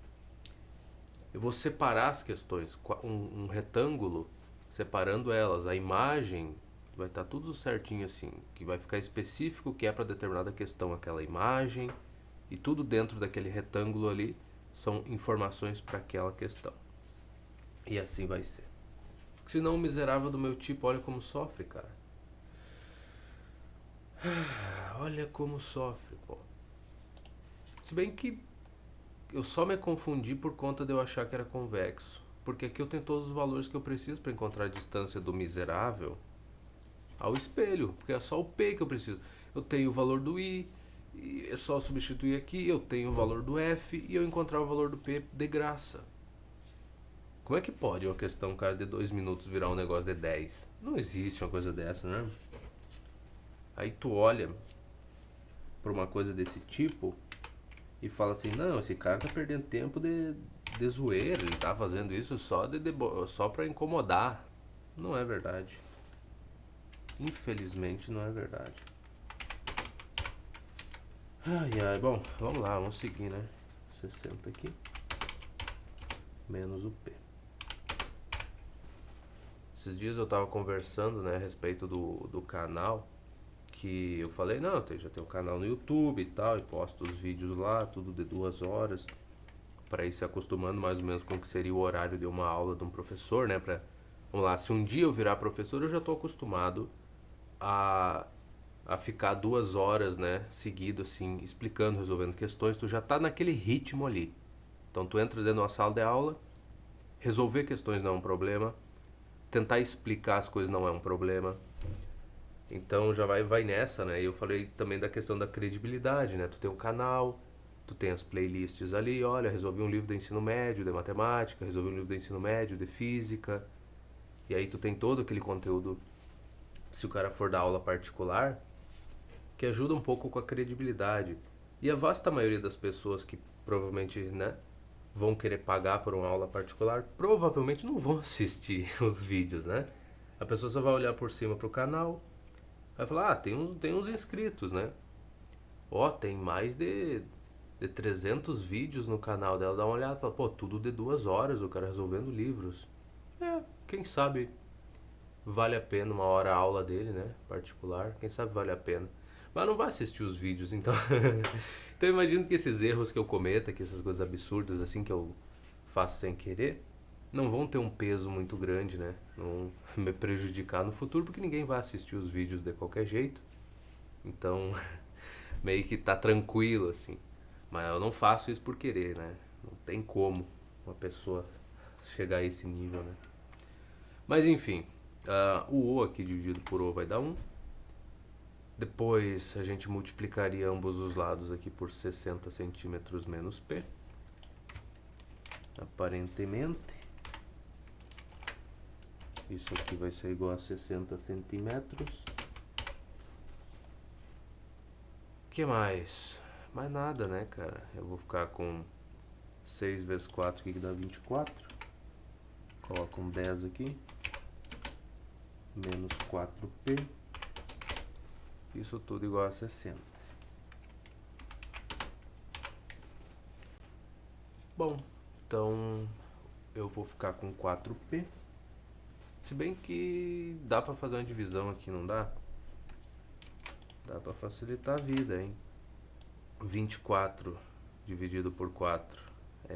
eu vou separar as questões, um retângulo separando elas. A imagem vai estar tudo certinho assim, que vai ficar específico o que é para determinada questão aquela imagem, e tudo dentro daquele retângulo ali são informações para aquela questão. E assim vai ser. Senão o miserável do meu tipo, olha como sofre, cara. Olha como sofre, pô. Se bem que eu só me confundi por conta de eu achar que era convexo. Porque aqui eu tenho todos os valores que eu preciso para encontrar a distância do miserável ao espelho. Porque é só o P que eu preciso. Eu tenho o valor do I, e é só substituir aqui. Eu tenho o valor do F e eu encontrar o valor do P de graça. Como é que pode uma questão, cara, de 2 minutos virar um negócio de 10? Não existe uma coisa dessa, né? Aí tu olha pra uma coisa desse tipo e fala assim, não, esse cara tá perdendo tempo de zoeira, ele tá fazendo isso só pra incomodar. Não é verdade. Infelizmente não é verdade. Ai, ai, bom, vamos lá, vamos seguir, né? 60 aqui, menos o P. Esses dias eu tava conversando, né, a respeito do canal, que eu falei, não, já tenho um canal no YouTube e tal, e posto os vídeos lá, tudo de 2 horas, para ir se acostumando mais ou menos com o que seria o horário de uma aula de um professor, né? Vamos lá, se um dia eu virar professor, eu já estou acostumado a, a ficar 2 horas, né, seguido assim, explicando, resolvendo questões, tu já tá naquele ritmo ali. Então tu entra dentro de uma sala de aula, resolver questões não é um problema, tentar explicar as coisas não é um problema. Então já vai nessa, né? E eu falei também da questão da credibilidade, né? Tu tem um canal, tu tem as playlists ali, olha, resolvi um livro de ensino médio de matemática, resolvi um livro de ensino médio de física. E aí tu tem todo aquele conteúdo, se o cara for dar aula particular, que ajuda um pouco com a credibilidade. E a vasta maioria das pessoas que provavelmente, né, vão querer pagar por uma aula particular, provavelmente não vão assistir os vídeos, né? A pessoa só vai olhar por cima pro canal, vai falar, tem uns inscritos, né? Ó, tem mais de 300 vídeos no canal dela. Dá uma olhada, fala, pô, tudo de 2 horas, o cara resolvendo livros. É, quem sabe vale a pena uma hora a aula dele, né? Particular, quem sabe vale a pena. Mas não vai assistir os vídeos, então. Então eu imagino que esses erros que eu cometa, que essas coisas absurdas assim que eu faço sem querer, não vão ter um peso muito grande, né? Não me prejudicar no futuro, porque ninguém vai assistir os vídeos de qualquer jeito. Então, meio que tá tranquilo, assim. Mas eu não faço isso por querer, né? Não tem como uma pessoa chegar a esse nível, né? Mas enfim, o O aqui dividido por O vai dar 1. Depois a gente multiplicaria ambos os lados aqui por 60 centímetros menos P. Aparentemente, isso aqui vai ser igual a 60 centímetros. O que mais? Mais nada, né, cara? Eu vou ficar com 6 vezes 4 aqui que dá 24. Coloco um 10 aqui. Menos 4P. Isso tudo igual a 60. Bom, então eu vou ficar com 4P. Se bem que dá pra fazer uma divisão aqui, não dá? Dá pra facilitar a vida, hein? 24 dividido por 4.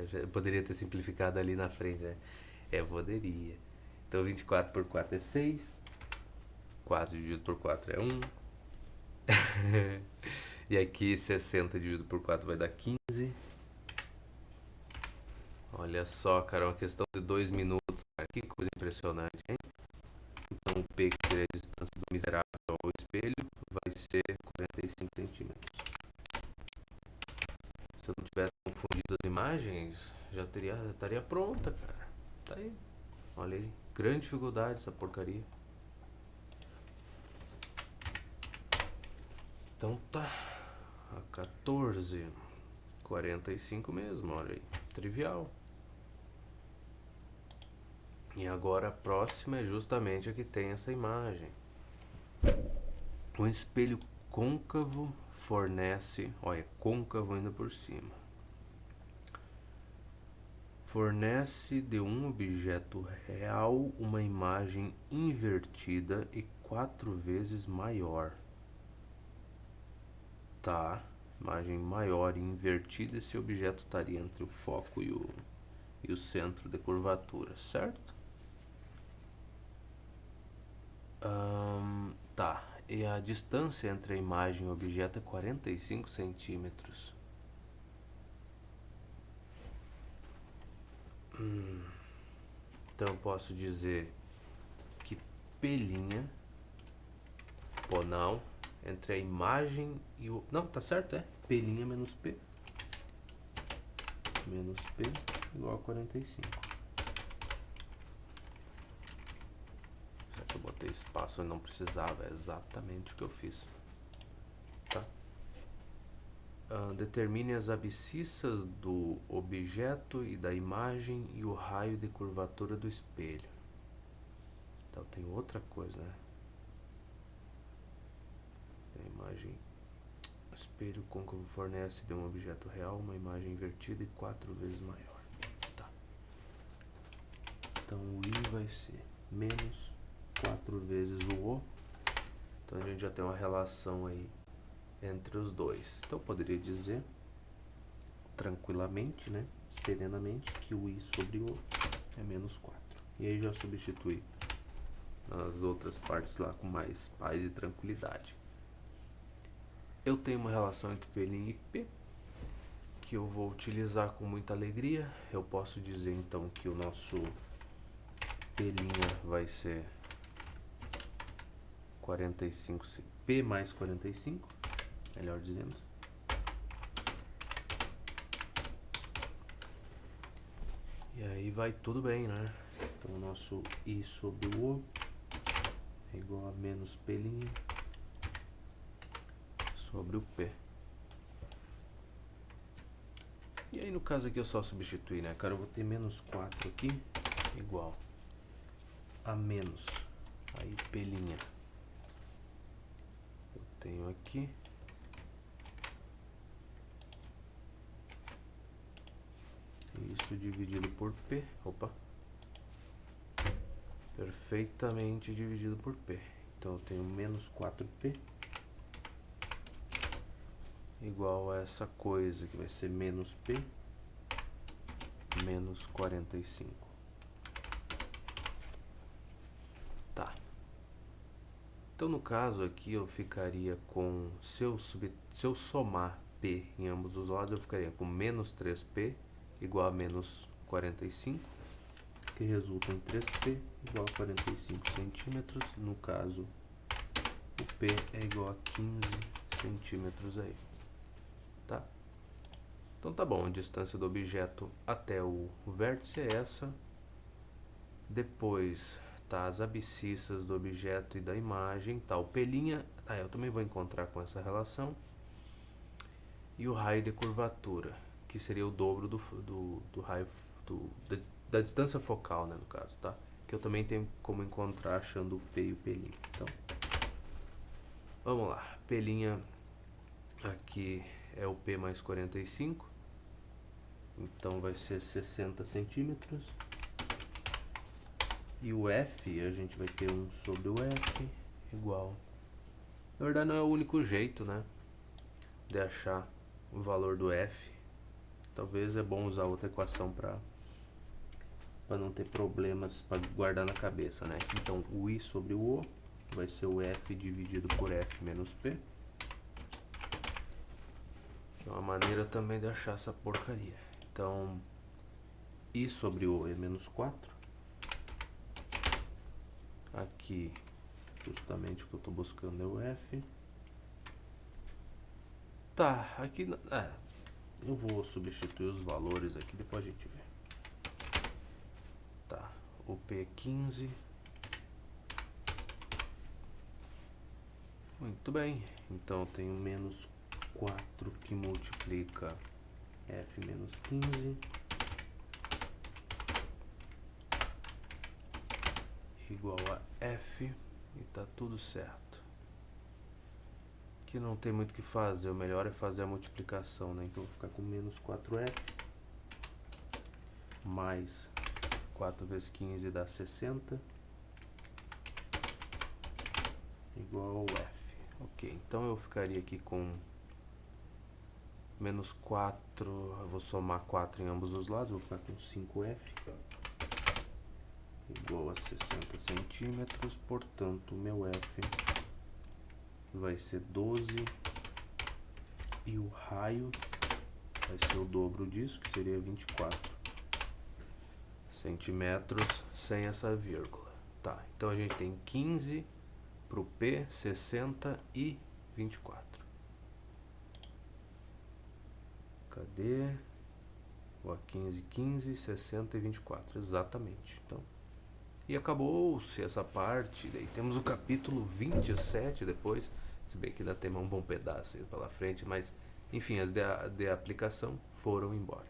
Já poderia ter simplificado ali na frente, né? Poderia. Então 24 por 4 é 6. 4 dividido por 4 é 1. E aqui 60 dividido por 4 vai dar 15. Olha só, cara, uma questão de 2 minutos, cara. Que coisa impressionante, hein? Então o P, que seria a distância do miserável ao espelho, vai ser 45 centímetros. Se eu não tivesse confundido as imagens, já estaria pronta, cara. Tá aí. Olha aí. Grande dificuldade essa porcaria. Então tá. A 14:45 mesmo, olha aí. Trivial. E agora a próxima é justamente a que tem essa imagem. O espelho côncavo fornece, olha, côncavo ainda por cima. Fornece de um objeto real uma imagem invertida e 4 vezes maior. Tá, imagem maior e invertida, esse objeto estaria entre o foco e o centro de curvatura, certo? Tá, e a distância entre a imagem e o objeto é 45 centímetros. Então eu posso dizer que P', pô, não, entre a imagem e o... Não, tá certo, é P' menos P. Menos P igual a 45. Será que eu botei espaço e não precisava? É exatamente o que eu fiz. Tá? Determine as abscissas do objeto e da imagem e o raio de curvatura do espelho. Então tem outra coisa, né? A imagem... O espelho côncavo fornece de um objeto real uma imagem invertida e 4 vezes maior. Tá. Então o I vai ser menos 4 vezes o O. Então a gente já tem uma relação aí entre os dois. Então eu poderia dizer tranquilamente, né, serenamente, que o I sobre o é menos 4. E aí já substitui nas outras partes lá com mais paz e tranquilidade. Eu tenho uma relação entre P' e P que eu vou utilizar com muita alegria. Eu posso dizer então que o nosso P' vai ser 45, P mais 45, melhor dizendo. E aí vai tudo bem, né? Então o nosso I sobre o O é igual a menos P' sobre o P. E aí no caso aqui eu só substituir, né, cara? Eu vou ter menos 4 aqui igual a menos, aí P'. Eu tenho aqui isso dividido por P, opa, perfeitamente dividido por P. Então eu tenho menos 4P igual a essa coisa que vai ser menos P menos 45. Tá. Então no caso aqui eu ficaria com, se eu somar P em ambos os lados, eu ficaria com menos 3P igual a menos 45, que resulta em 3P igual a 45 centímetros. No caso, o P é igual a 15 centímetros aí. Tá? Então tá bom, a distância do objeto até o vértice é essa. Depois tá as abscissas do objeto e da imagem, tá o P', eu também vou encontrar com essa relação. E o raio de curvatura, que seria o dobro do raio da distância focal, né, no caso, tá? Que eu também tenho como encontrar achando o P e o P'. Então, vamos lá. P' aqui é o P mais 45, então vai ser 60 centímetros. E o F, a gente vai ter 1 sobre o F igual. Na verdade não é o único jeito, né, de achar o valor do F. Talvez é bom usar outra equação para não ter problemas para guardar na cabeça, né? Então o I sobre o O vai ser o F dividido por F menos P. Que é uma maneira também de achar essa porcaria. Então I sobre O é menos 4. Aqui justamente o que eu estou buscando é o F. Tá, aqui Eu vou substituir os valores aqui, depois a gente vê. Tá, o P é 15. Muito bem, então eu tenho menos 4 que multiplica F menos 15 igual a F e tá tudo certo. Aqui não tem muito o que fazer, o melhor é fazer a multiplicação, né? Então vou ficar com menos 4F mais 4 vezes 15 dá 60 igual ao F. Ok, então eu ficaria aqui com menos 4, eu vou somar 4 em ambos os lados, vou ficar com 5F igual a 60 centímetros, portanto, meu F vai ser 12 e o raio vai ser o dobro disso, que seria 24 centímetros sem essa vírgula. Tá, então a gente tem 15 para o P, 60 e 24. Cadê? Ó, 15, 15, 60 e 24, exatamente. Então, e acabou-se essa parte. Daí temos o capítulo 27 depois. Se bem que ainda tem um bom pedaço aí pela frente, mas enfim, as de aplicação foram embora.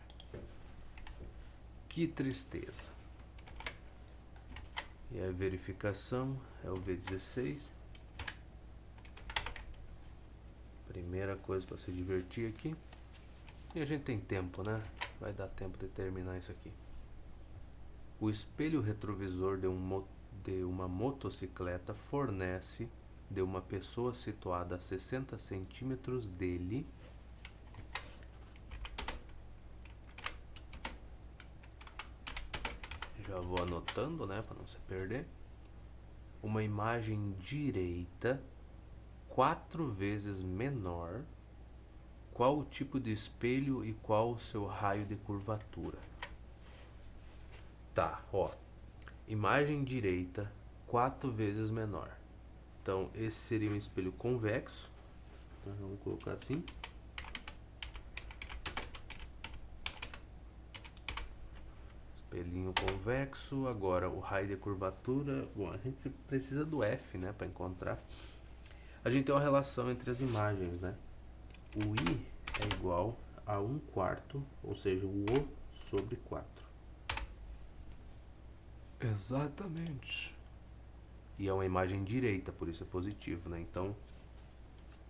Que tristeza. E a verificação é o V16. Primeira coisa para se divertir aqui. E a gente tem tempo, né? Vai dar tempo de terminar isso aqui. O espelho retrovisor de uma motocicleta fornece de uma pessoa situada a 60 centímetros dele já vou anotando, né, para não se perder, uma imagem direita 4 vezes menor. Qual o tipo de espelho e qual o seu raio de curvatura? Tá, ó, imagem direita 4 vezes menor. Então esse seria um espelho convexo. Então, vamos colocar assim. Espelhinho convexo. Agora o raio de curvatura. Bom, a gente precisa do F, né, para encontrar. A gente tem uma relação entre as imagens, né? O I é igual a 1/4, ou seja, o O sobre 4. Exatamente. E é uma imagem direita, por isso é positivo, né? Então,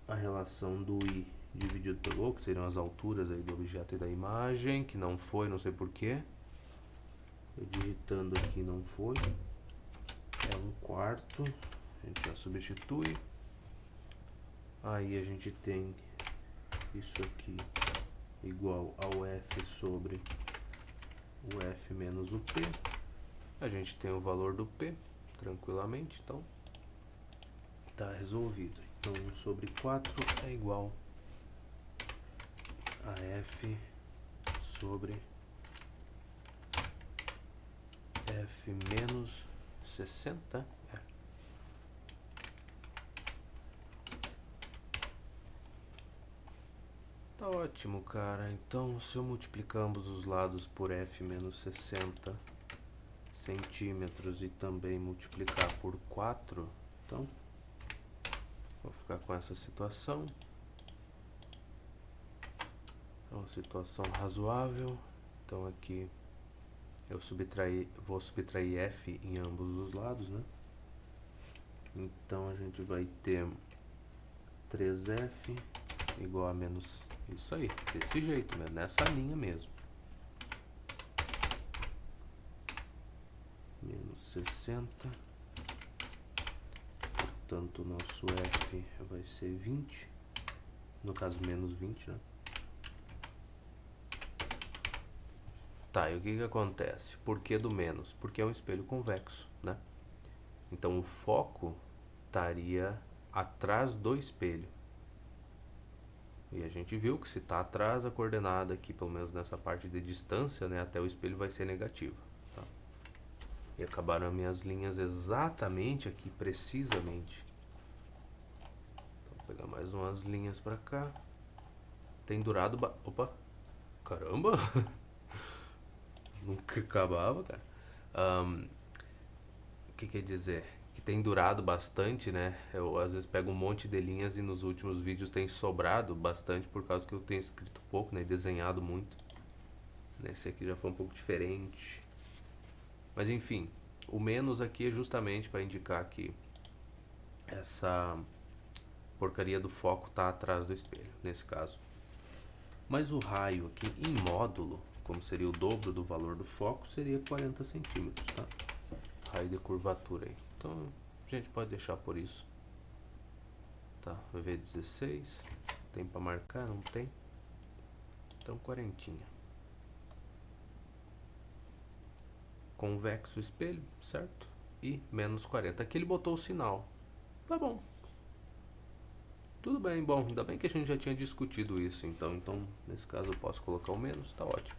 a relação do I dividido pelo O, que seriam as alturas aí do objeto e da imagem, que não foi, não sei porquê. Eu digitando aqui não foi. É 1/4. A gente já substitui. Aí a gente tem isso aqui igual ao F sobre o F menos o P. A gente tem o valor do P tranquilamente, então tá resolvido. Então 1 sobre 4 é igual a F sobre F menos 60. Tá ótimo, cara. Então, se eu multiplicar ambos os lados por F menos 60 centímetros e também multiplicar por 4, então, vou ficar com essa situação. É uma situação razoável. Então, aqui eu vou subtrair F em ambos os lados, né? Então, a gente vai ter 3F igual a menos... Isso aí, desse jeito, né? Nessa linha mesmo. Menos 60. Portanto, o nosso F vai ser 20. No caso, menos 20, né? Tá, e o que acontece? Por que do menos? Porque é um espelho convexo, né? Então, o foco estaria atrás do espelho. E a gente viu que se está atrás, a coordenada aqui, pelo menos nessa parte de distância, né, até o espelho vai ser negativa. Tá? E acabaram as minhas linhas exatamente aqui, precisamente. Então, vou pegar mais umas linhas para cá. Tem durado... Opa! Caramba! Nunca acabava, cara. O que quer dizer? Que tem durado bastante, né? Eu às vezes pego um monte de linhas e nos últimos vídeos tem sobrado bastante por causa que eu tenho escrito pouco, né? E desenhado muito. Esse aqui já foi um pouco diferente. Mas enfim, o menos aqui é justamente para indicar que essa porcaria do foco tá atrás do espelho, nesse caso. Mas o raio aqui em módulo, como seria o dobro do valor do foco, seria 40 centímetros, tá? Raio de curvatura aí. Então a gente pode deixar por isso. Tá, V16. Tem para marcar? Não tem? Então quarentinha. Convexo o espelho, certo? E menos 40. Aqui ele botou o sinal. Tá bom. Tudo bem, bom, ainda bem que a gente já tinha discutido isso, então nesse caso eu posso colocar o menos, tá ótimo.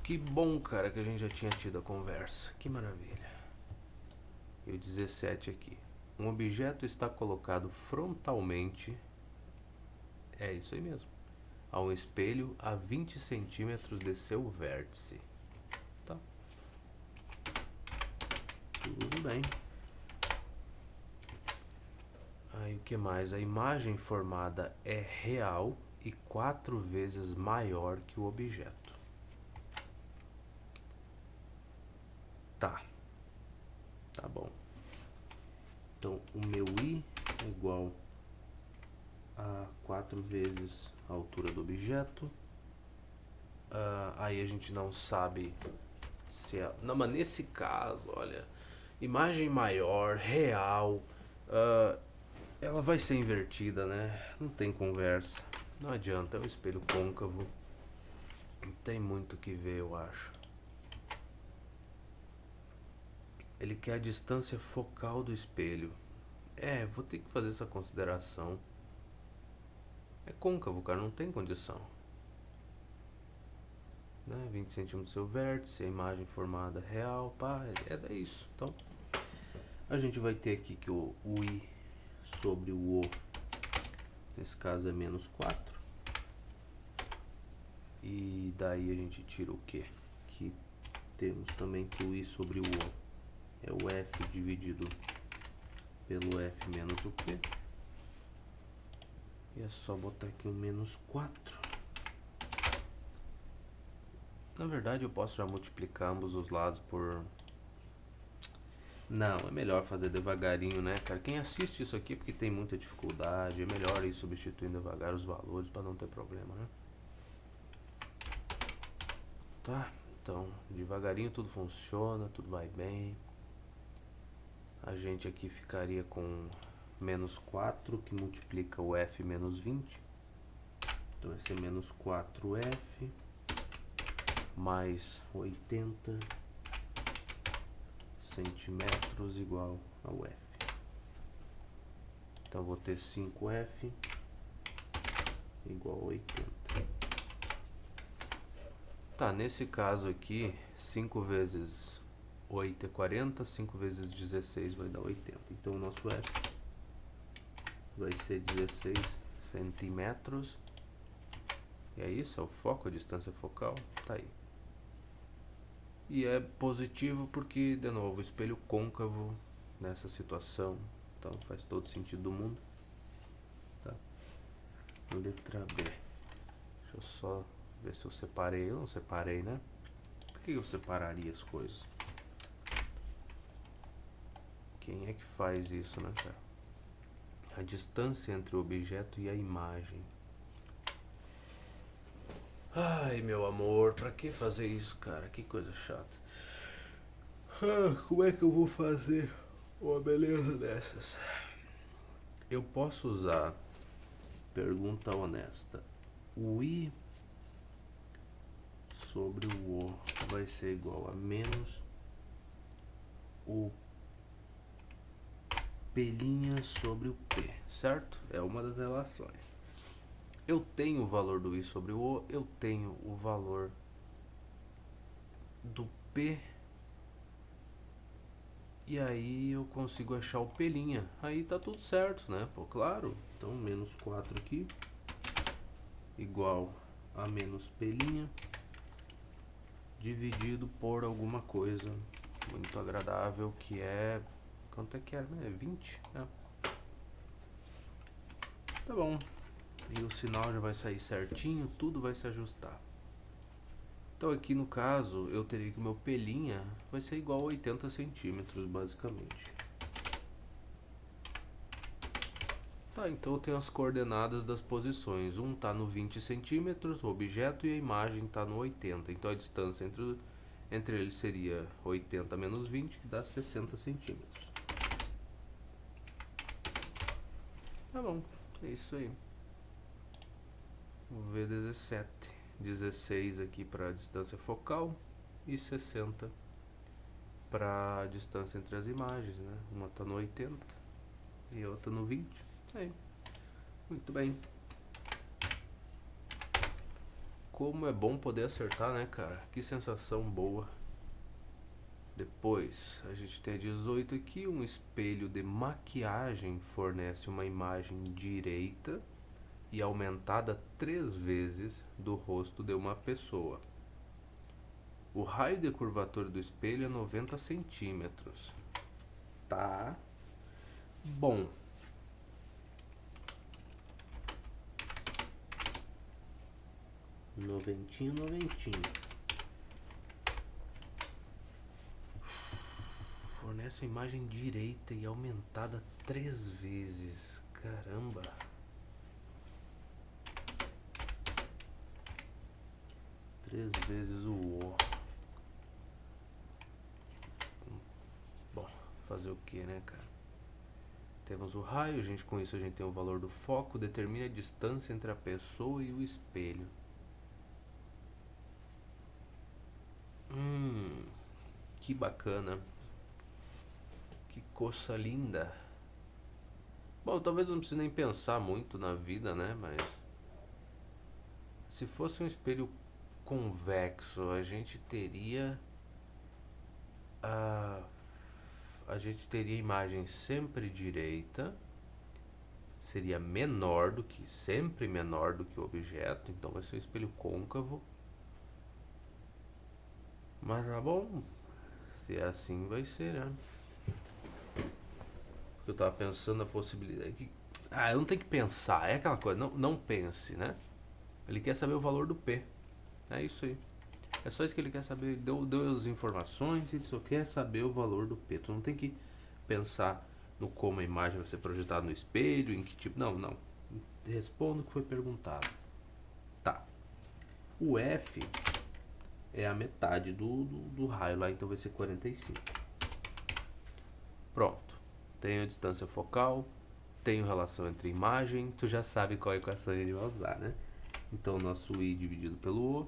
Que bom, cara, que a gente já tinha tido a conversa, que maravilha. E o 17 aqui. Um objeto está colocado frontalmente, é isso aí mesmo, a um espelho a 20 centímetros de seu vértice. Tá? Tudo bem. Aí o que mais? A imagem formada é real e 4 vezes maior que o objeto. Tá. Tá bom. Então o meu I é igual a 4 vezes a altura do objeto. Aí a gente não sabe se é... Não, mas nesse caso, olha, imagem maior, real, ela vai ser invertida, né? Não tem conversa. Não adianta, é um espelho côncavo. Não tem muito o que ver, eu acho. Ele quer a distância focal do espelho. Vou ter que fazer essa consideração. É côncavo, cara, não tem condição. Né? 20 centímetros do seu vértice, a imagem formada real, pá, é isso. Então, a gente vai ter aqui que o I sobre o O, nesse caso é menos 4. E daí a gente tira o quê? Que temos também que o I sobre o O é o F dividido pelo F menos o P. E é só botar aqui o menos 4. Na verdade eu posso já multiplicar ambos os lados por... Não, é melhor fazer devagarinho, né, cara? Quem assiste isso aqui porque tem muita dificuldade, é melhor ir substituindo devagar os valores para não ter problema, né? Tá, então devagarinho tudo funciona, tudo vai bem. A gente aqui ficaria com menos 4, que multiplica o F menos 20. Então vai ser menos 4F mais 80 centímetros igual ao F. Então vou ter 5F igual a 80. Tá, nesse caso aqui, 5 vezes 8 é 40, 5 vezes 16 vai dar 80. Então o nosso F vai ser 16 centímetros. E é isso, é o foco, a distância focal, tá aí. E é positivo porque, de novo, espelho côncavo nessa situação, então faz todo sentido do mundo. Tá? Letra B. Deixa eu só ver se eu separei. Eu não separei, né? Por que eu separaria as coisas? Quem é que faz isso, né, cara? A distância entre o objeto e a imagem. Ai, meu amor, pra que fazer isso, cara? Que coisa chata. Como é que eu vou fazer uma beleza dessas? Eu posso usar pergunta honesta. O I sobre o O vai ser igual a menos o P' sobre o P, certo? É uma das relações. Eu tenho o valor do I sobre o O, eu tenho o valor do P, e aí eu consigo achar o P'. Aí tá tudo certo, né? Pô, claro. Então menos 4 aqui igual a menos P', dividido por alguma coisa muito agradável, que é... Quanto é que era? É 20? É. Tá bom. E o sinal já vai sair certinho, tudo vai se ajustar. Então aqui no caso, eu teria que o meu P' vai ser igual a 80 centímetros, basicamente. Tá, então eu tenho as coordenadas das posições. Um está no 20 centímetros, o objeto, e a imagem está no 80. Então a distância entre eles seria 80 menos 20, que dá 60 centímetros. Tá bom, é isso aí. O V17. 16 aqui para a distância focal e 60 para a distância entre as imagens, né? Uma está no 80 e a outra no 20. Aí, muito bem. Como é bom poder acertar, né, cara? Que sensação boa. Depois, a gente tem a 18 aqui. Um espelho de maquiagem fornece uma imagem direita e aumentada 3 vezes do rosto de uma pessoa. O raio de curvatura do espelho é 90 centímetros. Tá. Bom. Noventinho. Fornece uma imagem direita e aumentada 3 vezes. Caramba. Três vezes o O. Bom, fazer o que, né, cara? Temos o raio, com isso a gente tem o valor do foco, determina a distância entre a pessoa e o espelho. Que bacana. Que coisa linda. Bom, talvez não precise nem pensar muito na vida, né? Mas se fosse um espelho convexo, a gente teria a imagem sempre direita, seria sempre menor do que o objeto, então vai ser um espelho côncavo. Mas tá bom, se é assim vai ser, né? Eu tava pensando na possibilidade que... eu não tenho que pensar, é aquela coisa, não pense, né? Ele quer saber o valor do P, é isso aí. É só isso que ele quer saber, deu as informações, ele só quer saber o valor do P. Tu não tem que pensar no como a imagem vai ser projetada no espelho, em que tipo... Não. Responda o que foi perguntado. Tá. O F é a metade do raio lá, então vai ser 45. Pronto. Tenho a distância focal, tenho relação entre imagem, tu já sabe qual equação ele vai usar, né? Então nosso I dividido pelo O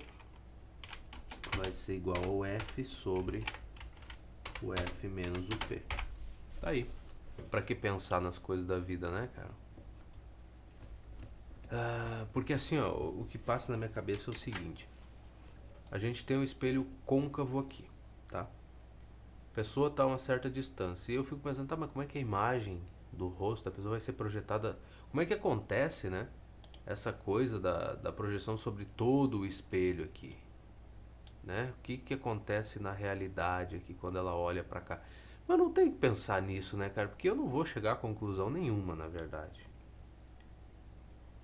vai ser igual ao F sobre o F menos o P. Tá aí. Pra que pensar nas coisas da vida, né, cara? Porque assim, ó, o que passa na minha cabeça é o seguinte. A gente tem um espelho côncavo aqui, tá? A pessoa tá a uma certa distância. E eu fico pensando, tá, mas como é que a imagem do rosto da pessoa vai ser projetada? Como é que acontece, né? Essa coisa da projeção sobre todo o espelho aqui, né? O que acontece na realidade aqui quando ela olha pra cá? Mas não tem que pensar nisso, né, cara? Porque eu não vou chegar a conclusão nenhuma, na verdade.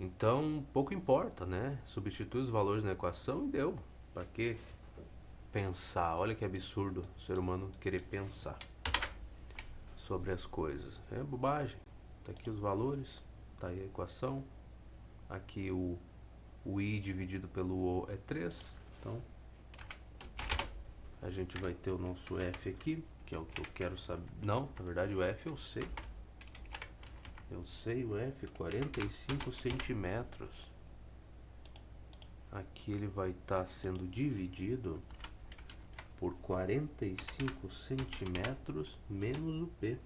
Então, pouco importa, né? Substitui os valores na equação e deu. Pra que pensar? Olha que absurdo o ser humano querer pensar sobre as coisas. É bobagem. Tá aqui os valores, tá aí a equação. Aqui o I dividido pelo O é 3. Então, a gente vai ter o nosso F aqui, que é o que eu quero saber. Não, na verdade o F eu sei. Eu sei o F, 45 centímetros. Aqui ele vai estar sendo dividido por 45 centímetros menos o P.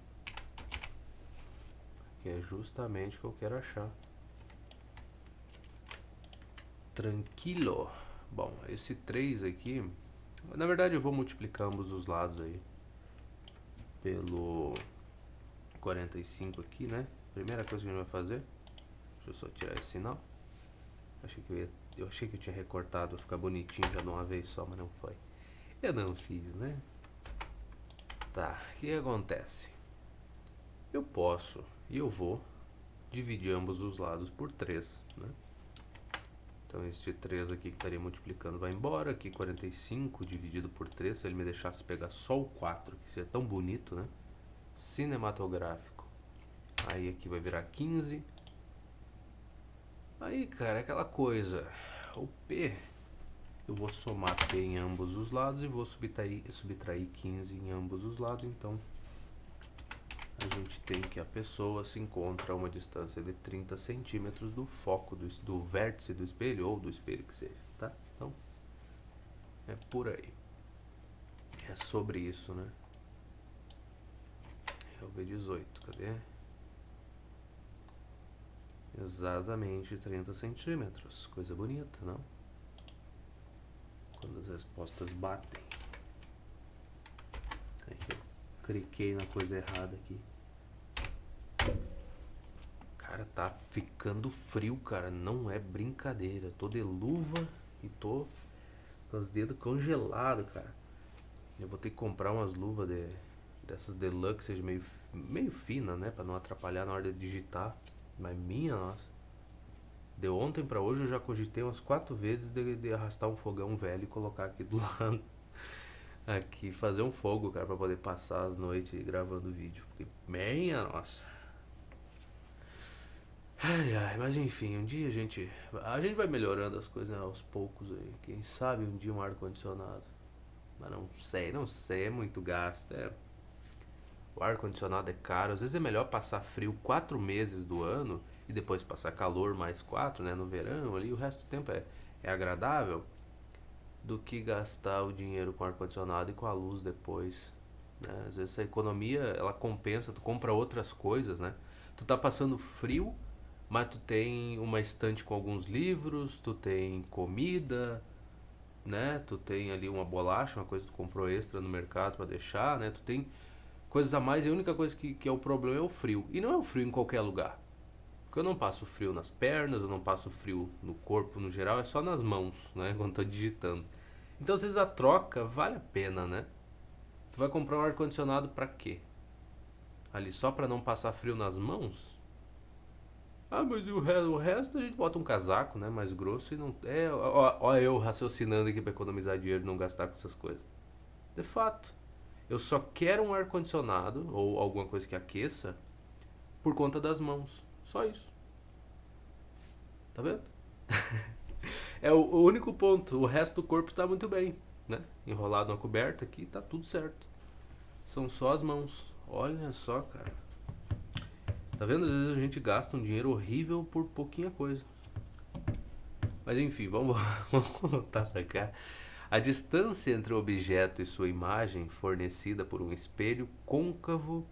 Que é justamente o que eu quero achar. Tranquilo. Bom, esse 3 aqui... Na verdade eu vou multiplicar ambos os lados aí. Pelo 45 aqui, né? Primeira coisa que a gente vai fazer. Deixa eu só tirar esse sinal. Eu achei que eu tinha recortado pra ficar bonitinho já de uma vez só, mas não foi. Eu não fiz, né? Tá, o que acontece? Eu posso e eu vou dividir ambos os lados por 3, né? Então este 3 aqui que estaria multiplicando vai embora. Aqui 45 dividido por 3, se ele me deixasse pegar só o 4, que seria tão bonito, né? Cinematográfico. Aí aqui vai virar 15. Aí, cara, é aquela coisa. O P, eu vou somar P em ambos os lados e vou subtrair 15 em ambos os lados. Então, a gente tem que a pessoa se encontra a uma distância de 30 centímetros do foco, do vértice do espelho ou do espelho que seja, tá? Então, é por aí. É sobre isso, né? É o B18, cadê? Exatamente 30 centímetros. Coisa bonita, não? Quando as respostas batem. É que eu cliquei na coisa errada aqui. Cara, tá ficando frio, cara. Não é brincadeira. Tô de luva e tô com os dedos congelados, cara. Eu vou ter que comprar umas luvas dessas deluxe, meio fina, né? Pra não atrapalhar na hora de digitar. Mas minha nossa. De ontem pra hoje eu já cogitei umas 4 vezes de arrastar um fogão velho e colocar aqui do lado. Aqui, fazer um fogo, cara, pra poder passar as noites gravando vídeo. Porque, minha nossa. Ai, ai, mas enfim, um dia a gente vai melhorando as coisas aos poucos aí. Quem sabe um dia um ar-condicionado. Mas não sei, é muito gasto. O ar-condicionado é caro. Às vezes é melhor passar frio 4 meses do ano e depois passar calor mais 4, né? No verão ali, o resto do tempo é agradável, do que gastar o dinheiro com ar-condicionado e com a luz depois, né? Às vezes essa economia, ela compensa, tu compra outras coisas, né? Tu tá passando frio, mas tu tem uma estante com alguns livros, tu tem comida, né? Tu tem ali uma bolacha, uma coisa que tu comprou extra no mercado pra deixar, né? Tu tem coisas a mais e a única coisa que é o problema é o frio. E não é o frio em qualquer lugar. Porque eu não passo frio nas pernas, eu não passo frio no corpo no geral, é só nas mãos, né? Quando tô digitando. Então, às vezes a troca vale a pena, né? Tu vai comprar um ar-condicionado pra quê? Ali só pra não passar frio nas mãos? Ah, mas e o resto a gente bota um casaco, né? Mais grosso e não. Ó, eu raciocinando aqui pra economizar dinheiro e não gastar com essas coisas. De fato, eu só quero um ar-condicionado ou alguma coisa que aqueça por conta das mãos. Só isso. Tá vendo? É o único ponto. O resto do corpo tá muito bem, né? Enrolado na coberta aqui, tá tudo certo. São só as mãos. Olha só, cara. Tá vendo? Às vezes a gente gasta um dinheiro horrível por pouquinha coisa. Mas enfim, vamos voltar pra cá. A distância entre o objeto e sua imagem fornecida por um espelho côncavo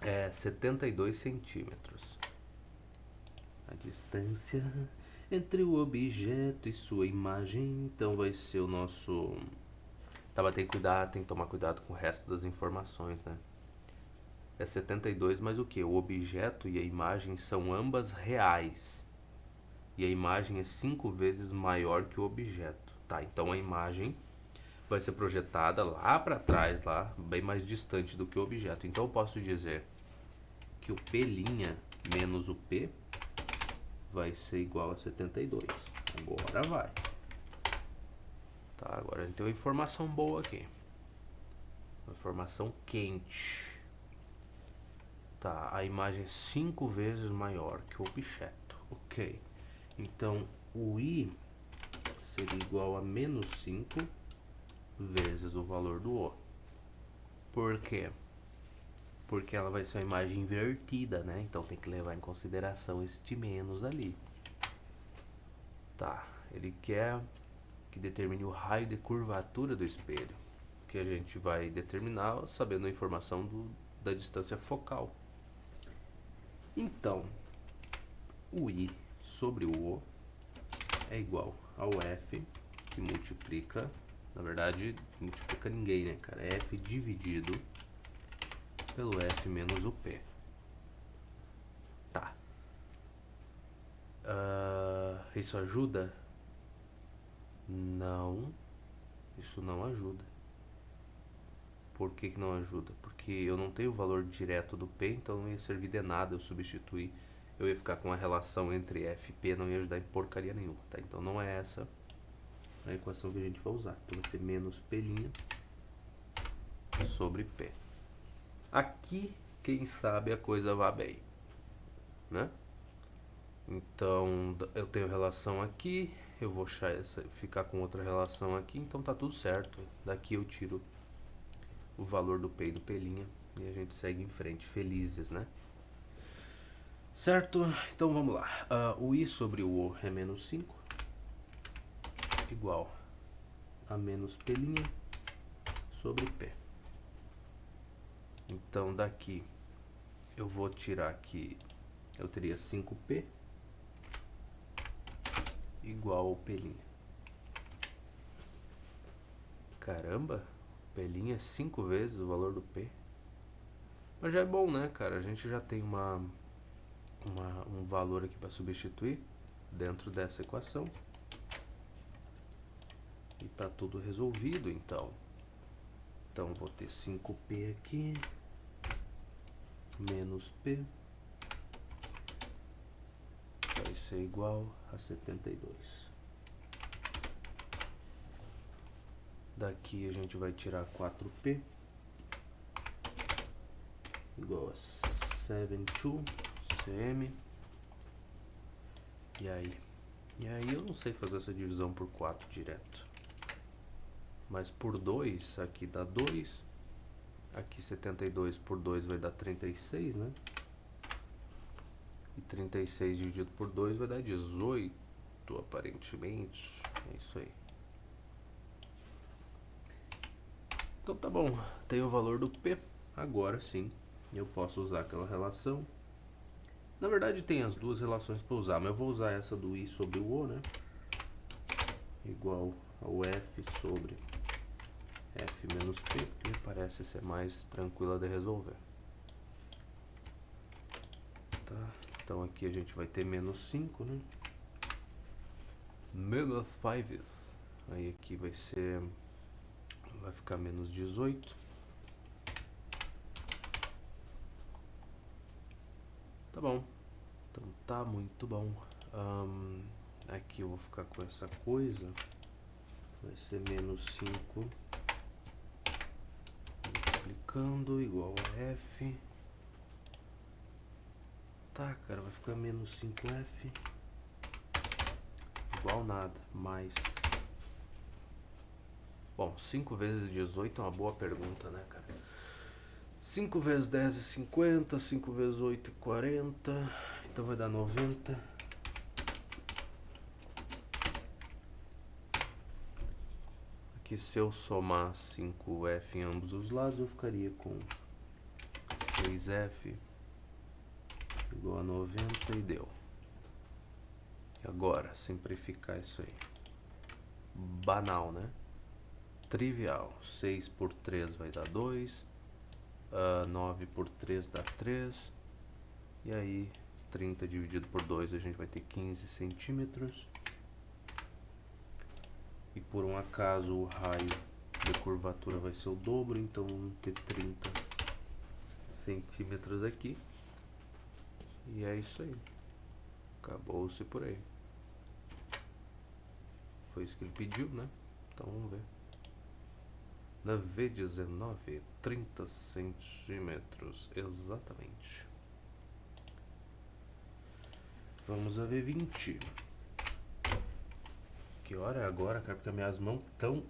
é 72 centímetros. A distância entre o objeto e sua imagem, então vai ser o nosso... Tá, mas tem que tomar cuidado com o resto das informações, né? É 72, mas o que? O objeto e a imagem são ambas reais. E a imagem é 5 vezes maior que o objeto. Tá, então a imagem vai ser projetada lá para trás, lá, bem mais distante do que o objeto. Então eu posso dizer que o P' menos o P vai ser igual a 72. Agora vai. Tá, agora a gente tem uma informação boa aqui. Uma informação quente. Tá, a imagem é 5 vezes maior que o objeto. Ok. Então o I seria igual a menos 5 vezes o valor do O. Por quê? Porque ela vai ser uma imagem invertida, né? Então tem que levar em consideração este menos ali. Tá, ele quer que determine o raio de curvatura do espelho, que a gente vai determinar sabendo a informação da distância focal. Então, o I sobre o O é igual ao F, que multiplica, na verdade, multiplica ninguém, né, cara? É F dividido pelo F menos o P. Tá. Isso ajuda? Não. Isso não ajuda. Por que que não ajuda? Porque eu não tenho o valor direto do P, então não ia servir de nada eu substituir. Eu ia ficar com a relação entre F e P, não ia ajudar em porcaria nenhuma, tá? Então não é essa a equação que a gente vai usar. Então vai ser menos P' sobre P. Aqui, quem sabe a coisa vá bem, né? Então eu tenho relação aqui, eu vou ficar com outra relação aqui, então tá tudo certo. Daqui eu tiro o valor do P e do P' e a gente segue em frente, felizes, né? Certo? Então vamos lá. O I sobre o O é menos 5, igual a menos P' sobre P. Então daqui eu vou tirar que eu teria 5P igual ao P'. Caramba, P' é 5 vezes o valor do P. Mas já é bom, né, cara? A gente já tem um valor aqui para substituir dentro dessa equação. E tá tudo resolvido, então. Então vou ter 5P aqui, menos P, vai ser igual a 72. Daqui a gente vai tirar 4P, igual a 72 cm. E aí eu não sei fazer essa divisão por 4 direto. Mas por 2, aqui dá 2. Aqui 72 por 2 vai dar 36, né? E 36 dividido por 2 vai dar 18, aparentemente. É isso aí. Então tá bom, tem o valor do P. Agora sim, eu posso usar aquela relação. Na verdade tem as duas relações para usar, mas eu vou usar essa do I sobre o O, né? Igual ao F sobre F menos P, porque me parece ser mais tranquila de resolver. Tá, então aqui a gente vai ter menos 5, né? Menos 5. Aí aqui vai ficar menos 18. Tá bom, então tá muito bom. Aqui eu vou ficar com essa coisa, vai ser menos 5 multiplicando igual a F. Tá, cara, vai ficar menos 5F igual nada, mais. Bom, 5 vezes 18 é uma boa pergunta, né, cara? 5 vezes 10 é 50, 5 vezes 8 é 40, então vai dar 90. Aqui se eu somar 5F em ambos os lados, eu ficaria com 6F igual a 90 e deu. E agora, simplificar isso aí. Banal, né? Trivial. 6 por 3 vai dar 2. 9 por 3 dá 3. E aí, 30 dividido por 2, a gente vai ter 15 centímetros. E por um acaso, o raio de curvatura vai ser o dobro, então vamos ter 30 centímetros aqui. E é isso aí. Acabou-se por aí. Foi isso que ele pediu, né? Então vamos ver. Na V19, 30 centímetros, exatamente. Vamos a V20. Que hora é agora, cara? Porque minhas mãos estão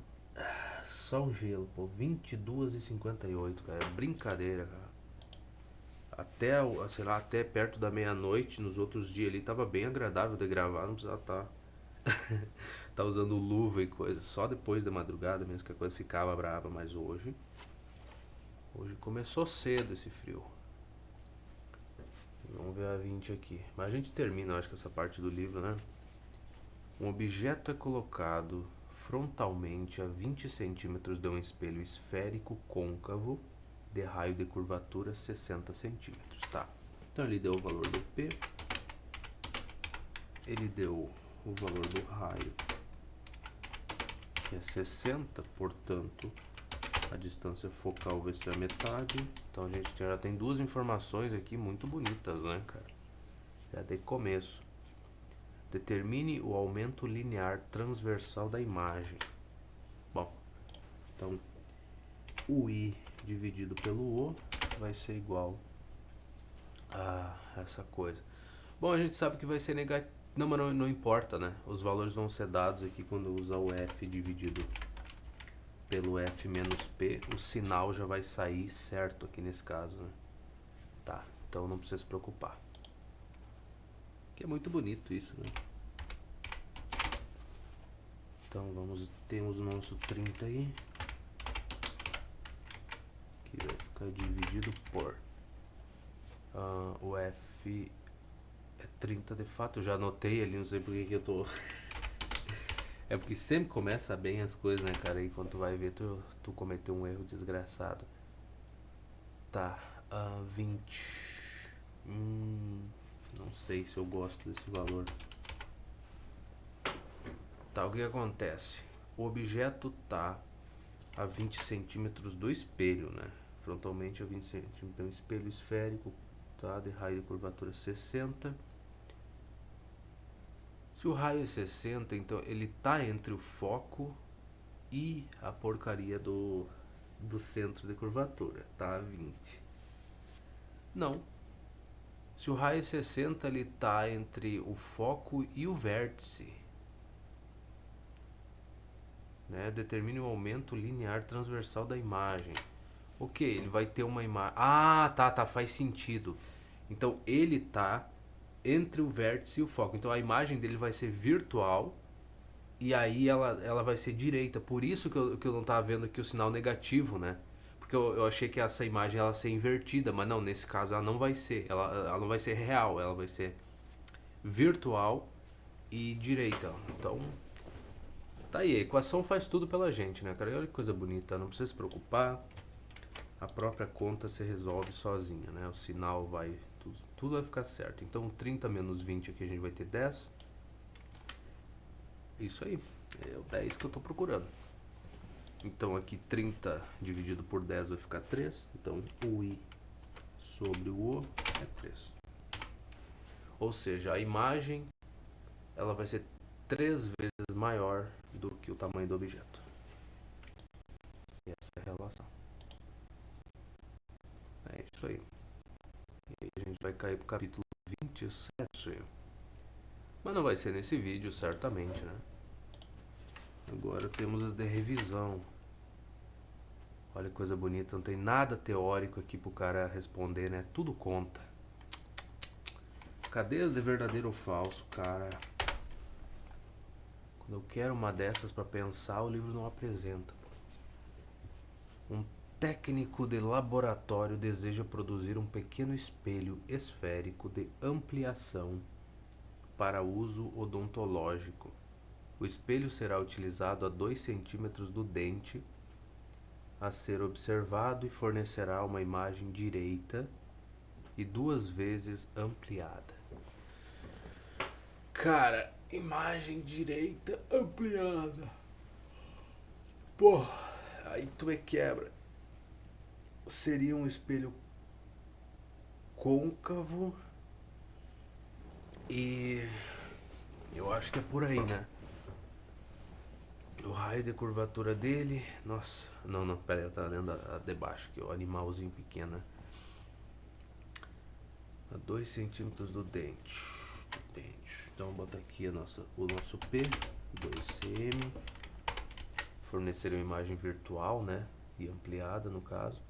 só um gelo, pô. 22h58, cara. É brincadeira, cara. Até, sei lá, até perto da meia-noite, nos outros dias ali, tava bem agradável de gravar, não precisava estar tá usando luva e coisa. Só depois da madrugada mesmo que a coisa ficava brava, mas hoje começou cedo esse frio. Vamos ver a 20 aqui. Mas a gente termina, eu acho que essa parte do livro, né? Um objeto é colocado frontalmente a 20 centímetros de um espelho esférico côncavo de raio de curvatura 60 centímetros, tá? Então ele deu o valor do P, ele deu o valor do raio, que é 60, portanto a distância focal vai ser a metade. Então a gente já tem duas informações aqui muito bonitas, né, cara? Já de começo. Determine o aumento linear transversal da imagem. Bom, então o I dividido pelo O vai ser igual a essa coisa. Bom, a gente sabe que vai ser negativo. Não, mas não importa, né? Os valores vão ser dados aqui quando usar o F dividido pelo F menos P. O sinal já vai sair certo aqui nesse caso, né? Tá, então não precisa se preocupar. Que é muito bonito isso, né? Então temos o nosso 30 aí, que vai ficar dividido por o F é 30 de fato. Eu já anotei ali, não sei por que eu tô é porque sempre começa bem as coisas, né, cara? E quando tu vai ver, tu cometeu um erro desgraçado. Tá, 20. Não sei se eu gosto desse valor. Tá, o que acontece? O objeto tá a 20 centímetros do espelho, né? Frontalmente a 20 centímetros. Então, espelho esférico, tá? De raio de curvatura 60. Se o raio é 60, então ele tá entre o foco e a porcaria do centro de curvatura, tá? 20. Não. Se o raio é 60, ele tá entre o foco e o vértice. Né? Determine o aumento linear transversal da imagem. Ok, ele vai ter uma imagem. Ah, tá, faz sentido. Então ele tá entre o vértice e o foco. Então a imagem dele vai ser virtual e aí ela vai ser direita. Por isso que eu não tava vendo aqui o sinal negativo, né? Porque eu achei que essa imagem ela ia ser invertida, mas não, nesse caso ela não vai ser. Ela não vai ser real, ela vai ser virtual e direita. Então, tá aí, a equação faz tudo pela gente, né, cara? E olha que coisa bonita, não precisa se preocupar. A própria conta se resolve sozinha, né? O sinal vai... Tudo vai ficar certo. Então, 30 menos 20 aqui a gente vai ter 10. Isso aí, é o 10 que eu tô procurando. Então, aqui 30 dividido por 10 vai ficar 3. Então, o I sobre o O é 3. Ou seja, a imagem ela vai ser 3 vezes maior do que o tamanho do objeto. E essa é a relação. É isso aí. E aí a gente vai cair pro capítulo 27. Mas não vai ser nesse vídeo, certamente, né? Agora temos as de revisão. Olha que coisa bonita, não tem nada teórico aqui pro cara responder, né? Tudo conta. Cadê as de verdadeiro ou falso, cara? Quando eu quero uma dessas pra pensar, o livro não apresenta. Um técnico de laboratório deseja produzir um pequeno espelho esférico de ampliação para uso odontológico. O espelho será utilizado a 2 centímetros do dente a ser observado e fornecerá uma imagem direita e 2 vezes ampliada. Cara, imagem direita ampliada. Pô, aí tu me quebra. Seria um espelho côncavo e eu acho que é por aí, né? O raio de curvatura dele. Nossa, não, pera aí, eu tava lendo a de baixo aqui, o animalzinho pequeno, né? A 2 centímetros do dente. Então vou botar aqui o nosso P, 2 cm. Fornecer uma imagem virtual, né? E ampliada no caso.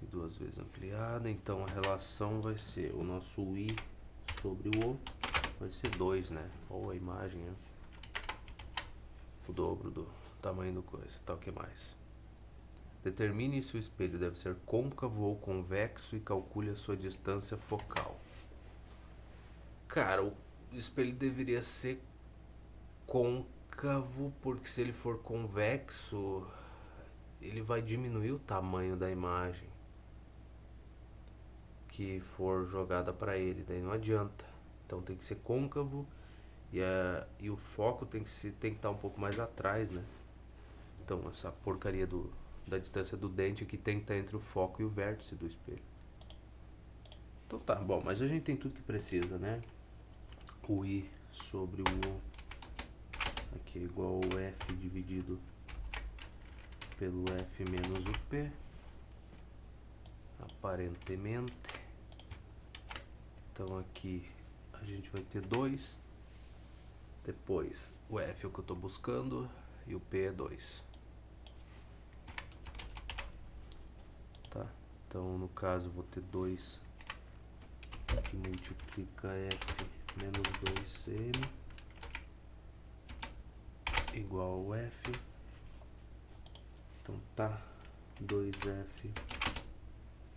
E 2 vezes ampliada. Então a relação vai ser o nosso I sobre o O. Vai ser 2, né? Ou a imagem, né? O dobro do tamanho do coisa. Tá, o que mais? Determine se o espelho deve ser côncavo ou convexo e calcule a sua distância focal. Cara, o espelho deveria ser côncavo, porque se ele for convexo, ele vai diminuir o tamanho da imagem que for jogada para ele, daí não adianta. Então tem que ser côncavo e o foco tem que estar um pouco mais atrás, né? Então essa porcaria da distância do dente aqui tem que estar entre o foco e o vértice do espelho. Então tá, bom, mas a gente tem tudo que precisa, né? O I sobre o O aqui é igual ao F dividido pelo F menos o P, aparentemente. Então aqui a gente vai ter 2, depois o F é o que eu estou buscando e o P é 2. Tá? Então no caso eu vou ter 2 que multiplica F menos 2cm igual ao F. Então tá, 2F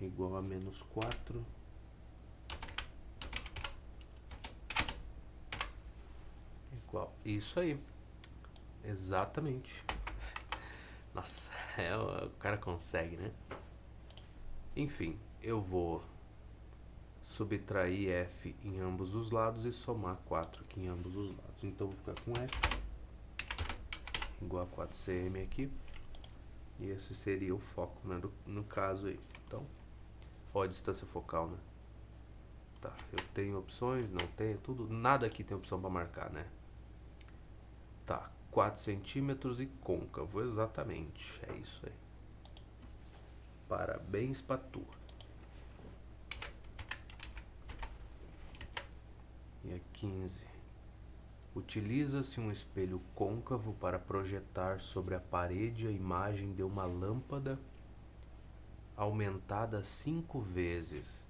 igual a menos 4. Igual, isso aí, exatamente. Nossa, o cara consegue, né? Enfim, eu vou subtrair F em ambos os lados e somar 4 aqui em ambos os lados. Então vou ficar com F igual a 4cm aqui. E esse seria o foco, né, no caso aí. Então, ó a distância focal, né? Tá, eu tenho opções, não tenho, tudo, nada aqui tem opção para marcar, né? Tá, 4 centímetros e côncavo, exatamente, é isso aí. Parabéns pra tu. E a 15. Utiliza-se um espelho côncavo para projetar sobre a parede a imagem de uma lâmpada aumentada 5 vezes.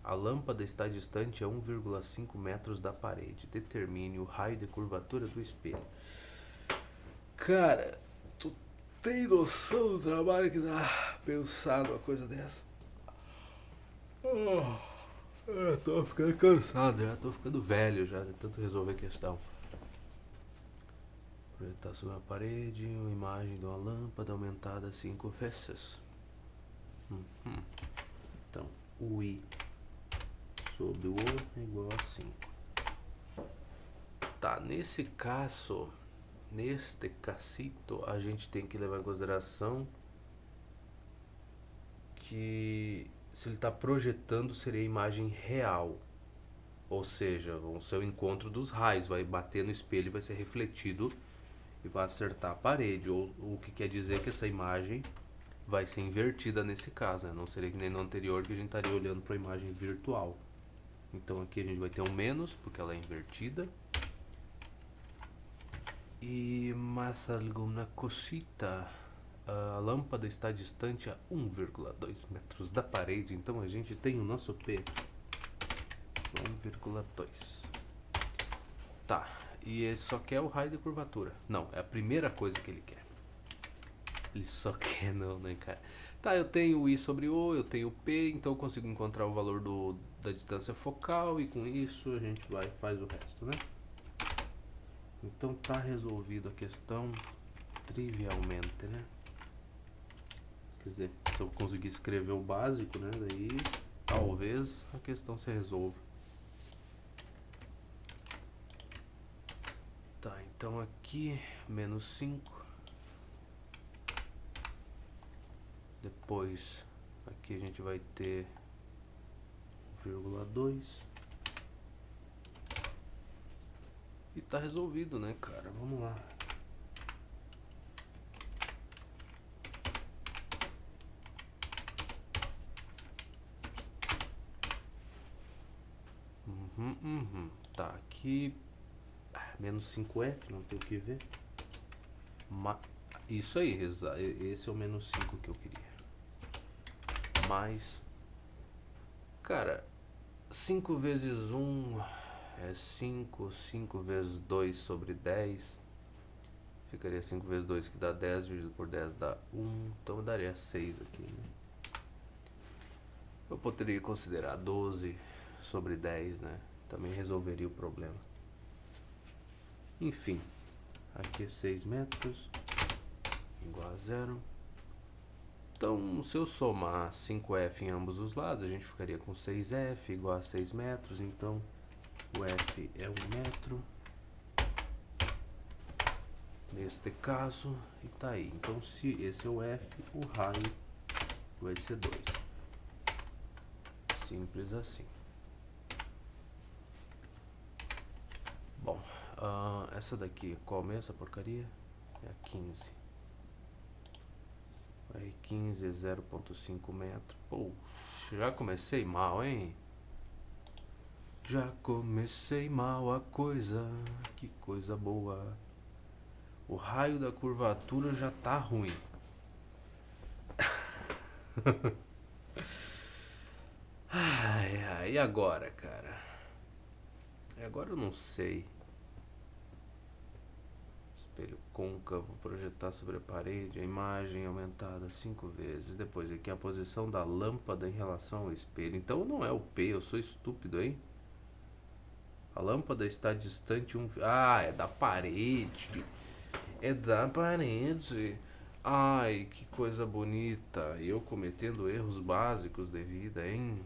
A lâmpada está distante a 1,5 metros da parede. Determine o raio de curvatura do espelho. Cara, tu tem noção do trabalho que dá pensar numa coisa dessa? Eu tô ficando cansado já, tô ficando velho já de tanto resolver a questão. Projetar sobre a parede uma imagem de uma lâmpada aumentada 5 vezes. Então, o I sobre o O é igual a 5. Tá, nesse caso, neste casito, a gente tem que levar em consideração que se ele está projetando seria a imagem real. Ou seja, o seu encontro dos raios vai bater no espelho e vai ser refletido e vai acertar a parede. Ou o que quer dizer que essa imagem vai ser invertida nesse caso, né? Não seria que nem no anterior que a gente estaria olhando para a imagem virtual. Então aqui a gente vai ter um menos, porque ela é invertida. E mais alguma cosita. A lâmpada está distante a 1,2 metros da parede, então a gente tem o nosso P 1,2. Tá, e ele só quer o raio de curvatura. Não, é a primeira coisa que ele quer. Ele só quer não, né, cara? Tá, eu tenho o I sobre O, eu tenho o P, então eu consigo encontrar o valor da distância focal e com isso a gente vai e faz o resto, né? Então tá resolvido a questão trivialmente, né? Quer dizer, se eu conseguir escrever o básico, né? Daí talvez a questão se resolva. Tá, então aqui menos 5. Depois aqui a gente vai ter 1,2. E tá resolvido, né, cara? Vamos lá. Tá, aqui menos 5F, não tem o que ver. Isso aí, esse é o menos 5 que eu queria. Mais, cara, 5 vezes 1 é 5, 5 vezes 2 sobre 10. Ficaria 5 vezes 2 que dá 10, dividido por 10 dá 1, então eu daria 6 aqui, né? Eu poderia considerar 12 sobre 10, né? Também resolveria o problema. Enfim, aqui é 6 metros, igual a 0. Então, se eu somar 5F em ambos os lados, a gente ficaria com 6F igual a 6 metros. Então, O F é 1 metro. Neste caso, e tá aí. Então, se esse é o F, o raio vai ser 2. Simples assim. Bom, essa daqui, qual é essa porcaria? É a 15. Aí 15 é 0,5 metro. Poxa, já comecei mal, hein? Já comecei mal a coisa. Que coisa boa. O raio da curvatura já tá ruim. Ai, e agora, cara? Agora eu não sei. Espelho côncavo, projetar sobre a parede, a imagem aumentada 5 vezes. Depois aqui a posição da lâmpada em relação ao espelho. Então não é o P, eu sou estúpido, hein? A lâmpada está distante é da parede. É da parede. Ai, que coisa bonita. Eu cometendo erros básicos de vida, hein?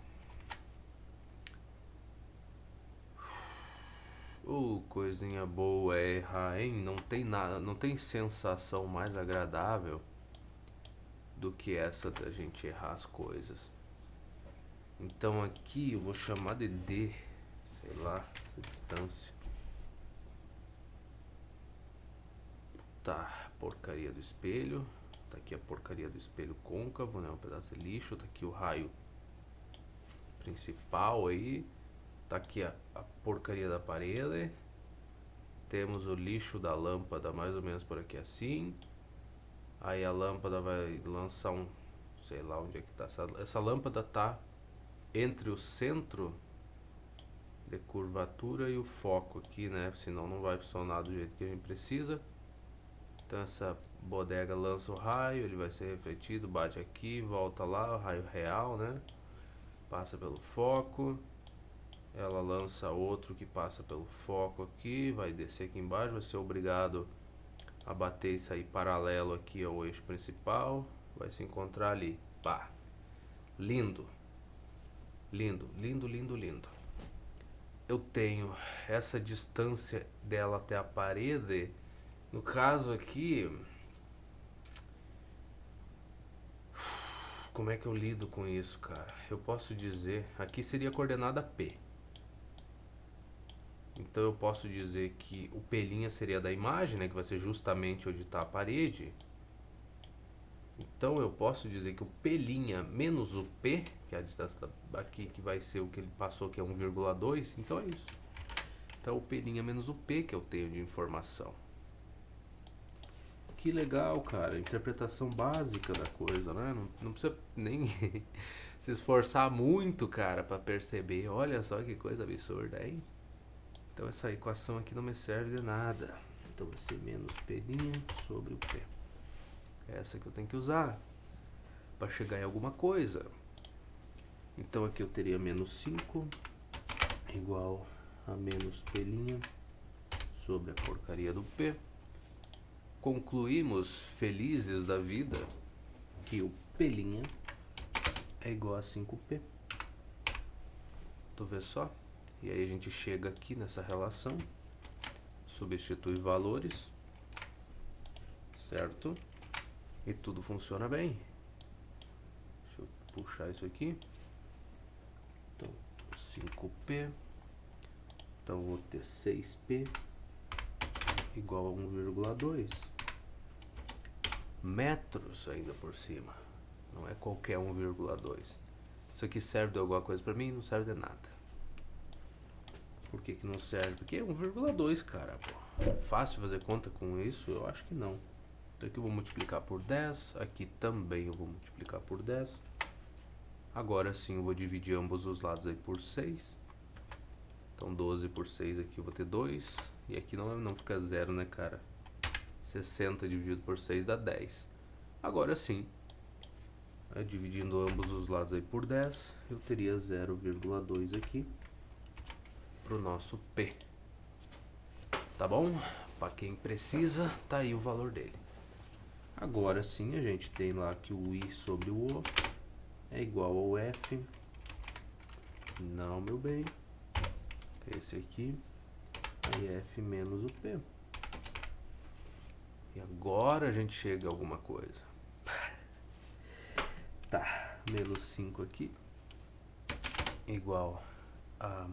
Coisinha boa é errar, hein? Não tem nada, não tem sensação mais agradável do que essa da gente errar as coisas. Então aqui eu vou chamar de D, sei lá, essa distância. Tá, porcaria do espelho. Tá aqui a porcaria do espelho côncavo, né? Um pedaço de lixo. Tá aqui o raio principal aí. Tá aqui a porcaria da parede. Temos o lixo da lâmpada mais ou menos por aqui assim. Aí a lâmpada vai lançar um... sei lá onde é que tá. Essa lâmpada tá entre o centro de curvatura e o foco aqui, né? Senão não vai funcionar do jeito que a gente precisa. Então essa bodega lança o raio, ele vai ser refletido, bate aqui, volta lá, o raio real, né? Passa pelo foco. Ela lança outro que passa pelo foco aqui, vai descer aqui embaixo, vai ser obrigado a bater e sair paralelo aqui ao eixo principal. Vai se encontrar ali. Pá! Lindo! Lindo, lindo, lindo, lindo. Eu tenho essa distância dela até a parede. No caso aqui, como é que eu lido com isso, cara? Eu posso dizer, aqui seria a coordenada P. Então eu posso dizer que o P' seria da imagem, né, que vai ser justamente onde está a parede. Então eu posso dizer que o P' menos o P, que é a distância aqui, que vai ser o que ele passou, que é 1,2, então é isso. Então o P' menos o P que eu tenho de informação. Que legal, cara, interpretação básica da coisa, né? Não precisa nem se esforçar muito, cara, para perceber. Olha só que coisa absurda, hein? Então essa equação aqui não me serve de nada. Então vai ser menos P' sobre o P. É essa que eu tenho que usar para chegar em alguma coisa. Então aqui eu teria menos 5 igual a menos P' sobre a porcaria do P. Concluímos felizes da vida que o P' é igual a 5P. Tu vê só? E aí a gente chega aqui nessa relação, substitui valores, certo? E tudo funciona bem. Deixa eu puxar isso aqui. Então, 5P. Então vou ter 6P igual a 1,2 metros ainda por cima. Não é qualquer 1,2. Isso aqui serve de alguma coisa pra mim? Não serve de nada. Por que não serve? Porque é 1,2, cara. Pô. Fácil fazer conta com isso? Eu acho que não. Então aqui eu vou multiplicar por 10. Aqui também eu vou multiplicar por 10. Agora sim eu vou dividir ambos os lados aí por 6. Então 12 por 6 aqui eu vou ter 2. E aqui não fica 0, né, cara? 60 dividido por 6 dá 10. Agora sim, dividindo ambos os lados aí por 10, eu teria 0,2 aqui pro nosso P. Tá bom? Para quem precisa, tá aí o valor dele. Agora sim, a gente tem lá que o I sobre o O é igual ao F. Não, meu bem. esse aqui, e F menos o P. E agora a gente chega a alguma coisa. Tá, menos 5 aqui, igual a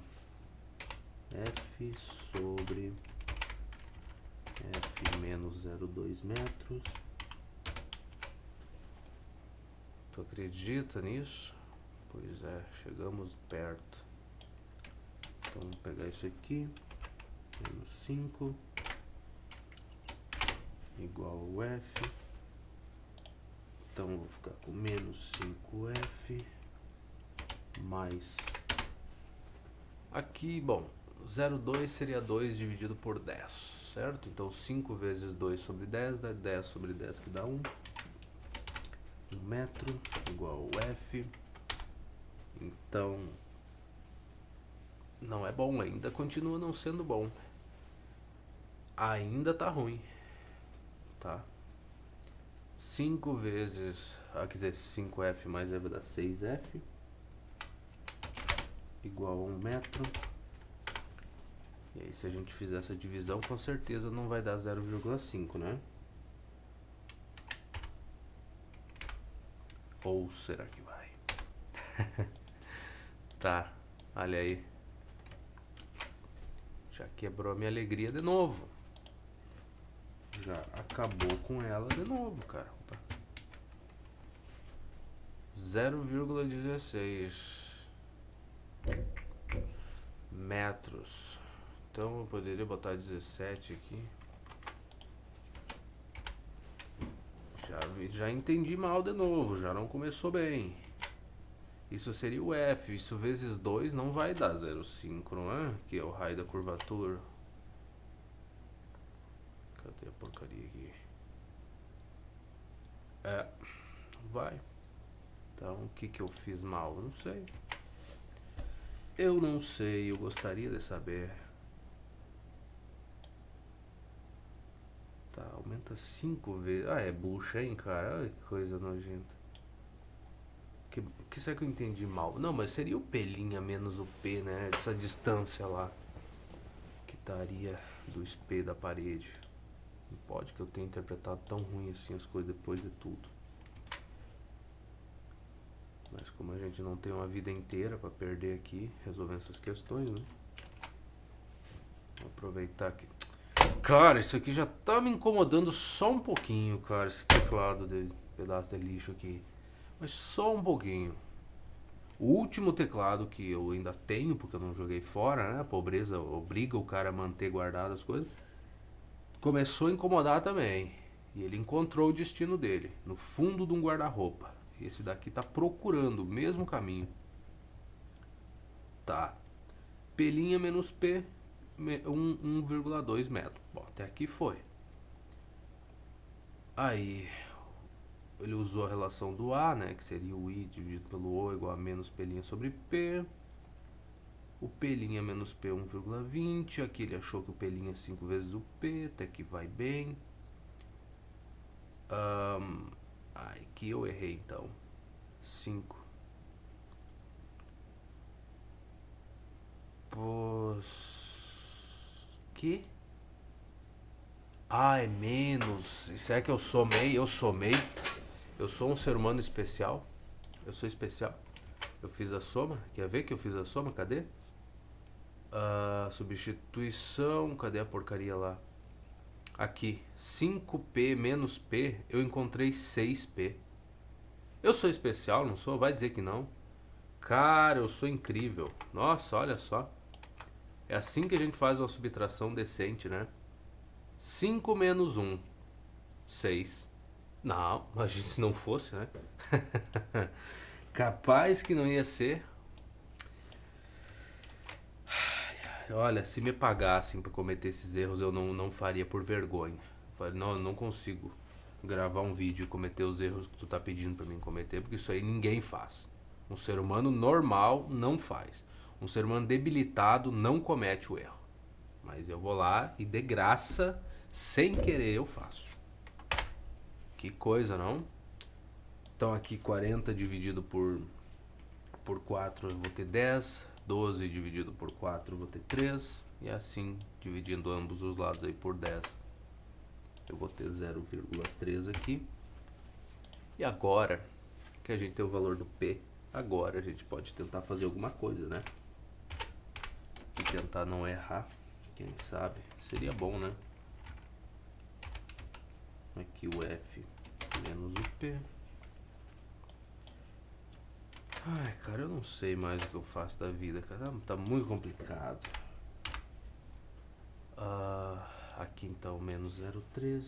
F sobre F menos 0,2 metros. Tu acredita nisso? Pois é, chegamos perto. Então vamos pegar isso aqui, menos 5, igual ao F. Então eu vou ficar com menos 5F mais... Aqui, bom, 0,2 seria 2 dividido por 10, certo? Então 5 vezes 2 sobre 10 dá 10 sobre 10, que dá 1. 1 metro igual ao F. Então, não é bom ainda, continua não sendo bom. Ainda tá ruim, tá? 5 vezes, quer dizer, 5F mais E vai dar 6F. Igual a 1 metro. E aí se a gente fizer essa divisão, com certeza não vai dar 0,5, né? Ou será que vai? Tá, olha aí. Já quebrou a minha alegria de novo. Já acabou com ela de novo, cara. 0,16 metros. Então eu poderia botar 17 aqui. Já entendi mal de novo, já não começou bem. Isso seria o F, isso vezes 2 não vai dar 0,5, não é? Que é o raio da curvatura. Cadê a porcaria aqui? É, vai. Então o que eu fiz mal? Eu não sei. Eu não sei, eu gostaria de saber. Tá, aumenta 5 vezes. Ah, é bucha, hein, cara? Olha que coisa nojenta. Que será que eu entendi mal? Não, mas seria o P' menos o P, né? Essa distância lá. Que daria do espelho da parede. Não pode que eu tenha interpretado tão ruim assim as coisas depois de tudo. Mas como a gente não tem uma vida inteira pra perder aqui, resolvendo essas questões, né? Vou aproveitar aqui. Cara, isso aqui já tá me incomodando só um pouquinho, cara. Esse teclado de pedaço de lixo aqui. Mas só um pouquinho. O último teclado que eu ainda tenho, porque eu não joguei fora, né? A pobreza obriga o cara a manter guardado as coisas. Começou a incomodar também. E ele encontrou o destino dele, no fundo de um guarda-roupa. E esse daqui tá procurando o mesmo caminho. Tá. P' menos P, 1,2 metro. Bom, até aqui foi. Aí, ele usou a relação do A, né? Que seria o I dividido pelo O igual a menos P' sobre P. O P' menos P 1,20. Aqui ele achou que o P' é 5 vezes o P. Até que vai bem. Aqui eu errei então. 5. Que? Ah, é menos. Isso é que eu somei? Eu somei? Eu sou um ser humano especial? Eu sou especial? Eu fiz a soma? Quer ver que eu fiz a soma? Cadê? Substituição. Cadê a porcaria lá? Aqui. 5P menos P. Eu encontrei 6P. Eu sou especial, não sou? Vai dizer que não. Cara, eu sou incrível. Nossa, olha só. É assim que a gente faz uma subtração decente, né? 5 menos 1. 6. Não, imagina se não fosse, né? Capaz que não ia ser. Olha, se me pagassem pra cometer esses erros, eu não faria por vergonha. Não, não consigo gravar um vídeo e cometer os erros que tu tá pedindo pra mim cometer, porque isso aí ninguém faz. Um ser humano normal não faz. Um ser humano debilitado não comete o erro. Mas eu vou lá e de graça, sem querer, eu faço. Que coisa, não? Então aqui 40 dividido por 4 eu vou ter 10. 12 dividido por 4 eu vou ter 3. E assim, dividindo ambos os lados aí por 10, eu vou ter 0,3 aqui. E agora que a gente tem o valor do P, agora a gente pode tentar fazer alguma coisa, né? E tentar não errar, quem sabe? Seria bom, né? Aqui o F menos o P. Ai, cara, eu não sei mais o que eu faço da vida, cara. Tá muito complicado. Aqui então, menos 0,3.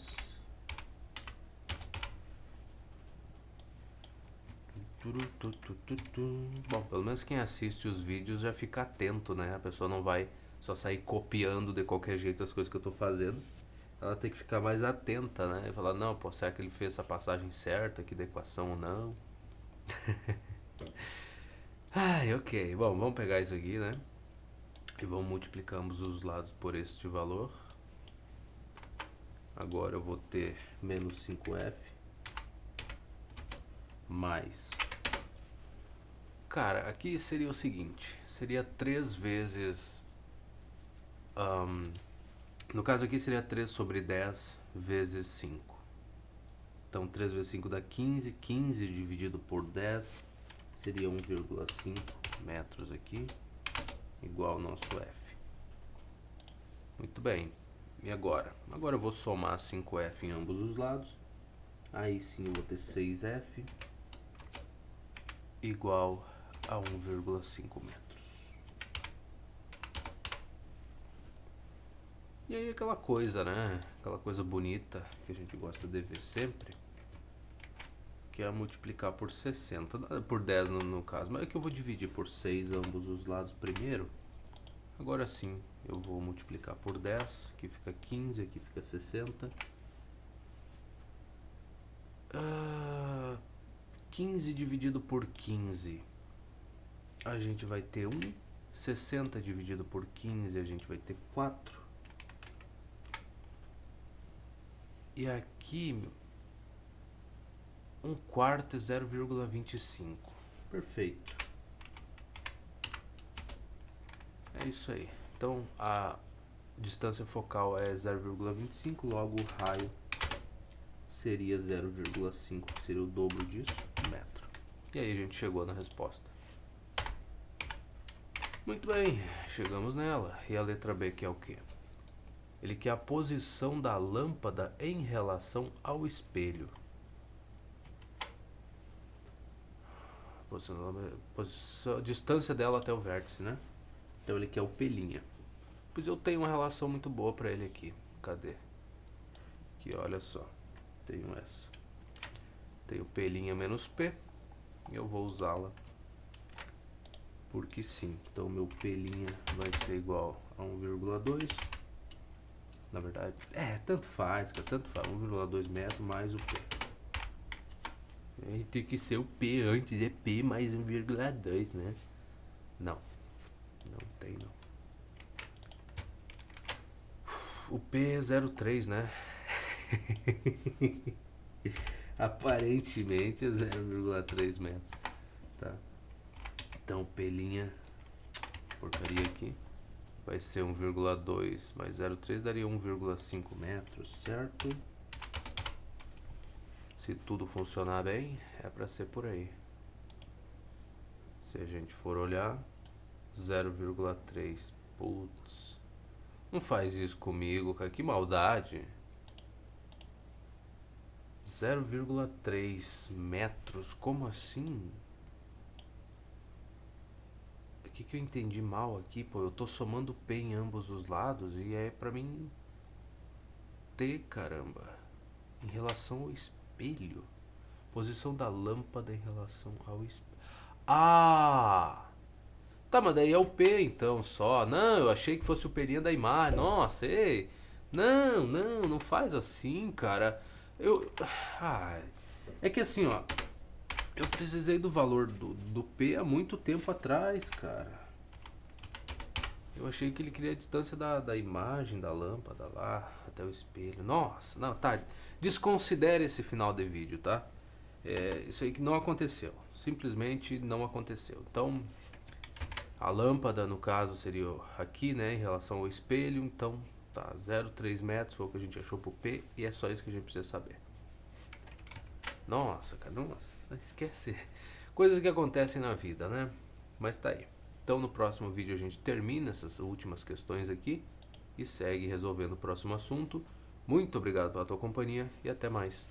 Bom, pelo menos quem assiste os vídeos já fica atento, né? A pessoa não vai só sair copiando de qualquer jeito as coisas que eu tô fazendo. Ela tem que ficar mais atenta, né? E falar, não, pô, será que ele fez essa passagem certa aqui da equação ou não? Ai, ok. Bom, vamos pegar isso aqui, né? E vamos multiplicar ambos os lados por este valor. Agora eu vou ter menos 5F mais... Cara, aqui seria o seguinte, seria 3 vezes... no caso aqui seria 3 sobre 10 vezes 5. Então 3 vezes 5 dá 15, 15 dividido por 10 seria 1,5 metros aqui, igual ao nosso F. Muito bem, e agora? Agora eu vou somar 5F em ambos os lados, aí sim eu vou ter 6F igual a 1,5 metros. E aí aquela coisa, né? Aquela coisa bonita que a gente gosta de ver sempre, que é multiplicar por 60, por 10 no caso, mas é que eu vou dividir por 6 ambos os lados primeiro. Agora sim, eu vou multiplicar por 10, aqui fica 15, aqui fica 60. 15 dividido por 15, a gente vai ter 1. 60 dividido por 15, a gente vai ter 4. E aqui, 1/4 é 0,25. Perfeito. É isso aí. Então, a distância focal é 0,25, logo o raio seria 0,5, que seria o dobro disso, metro. E aí a gente chegou na resposta. Muito bem, chegamos nela. E a letra B que é o quê? Ele quer a posição da lâmpada em relação ao espelho. A distância dela até o vértice, né? Então ele quer o P'. Pois eu tenho uma relação muito boa para ele aqui. Cadê? Aqui, olha só. Tenho essa. Tenho P' menos P. E eu vou usá-la. Porque sim. Então meu P' vai ser igual a 1,2. Na verdade, tanto faz, cara, tanto faz. 1,2 metros mais o P. Tem que ser o P antes, é P mais 1,2, né? Não. Não tem, não. O P é 0,3, né? Aparentemente é 0,3 metros. Tá? Então, P', porcaria aqui, vai ser 1,2 mais 0,3 daria 1,5 metros, certo? Se tudo funcionar bem, é pra ser por aí. Se a gente for olhar, 0,3, putz, não faz isso comigo, cara, que maldade. 0,3 metros, como assim? O que eu entendi mal aqui, pô? Eu tô somando P em ambos os lados e é pra mim T, caramba. Em relação ao espelho. Posição da lâmpada em relação ao espelho. Ah! Tá, mas daí é o P então só. Não, eu achei que fosse o P' da imagem. Nossa, ei. Não, não faz assim, cara. É que assim, ó. Eu precisei do valor do P há muito tempo atrás, cara. Eu achei que ele queria a distância da imagem da lâmpada lá até o espelho. Nossa, não, tá. Desconsidere esse final de vídeo, tá? Isso aí que não aconteceu. Simplesmente não aconteceu. Então, A lâmpada, no caso, seria aqui, né, em relação ao espelho. Então, tá, 0,3 metros foi o que a gente achou pro P. E é só isso que a gente precisa saber. Nossa, cara, nossa, esquece. Coisas que acontecem na vida, né? Mas tá aí. Então, no próximo vídeo a gente termina essas últimas questões aqui e segue resolvendo o próximo assunto. Muito obrigado pela tua companhia e até mais.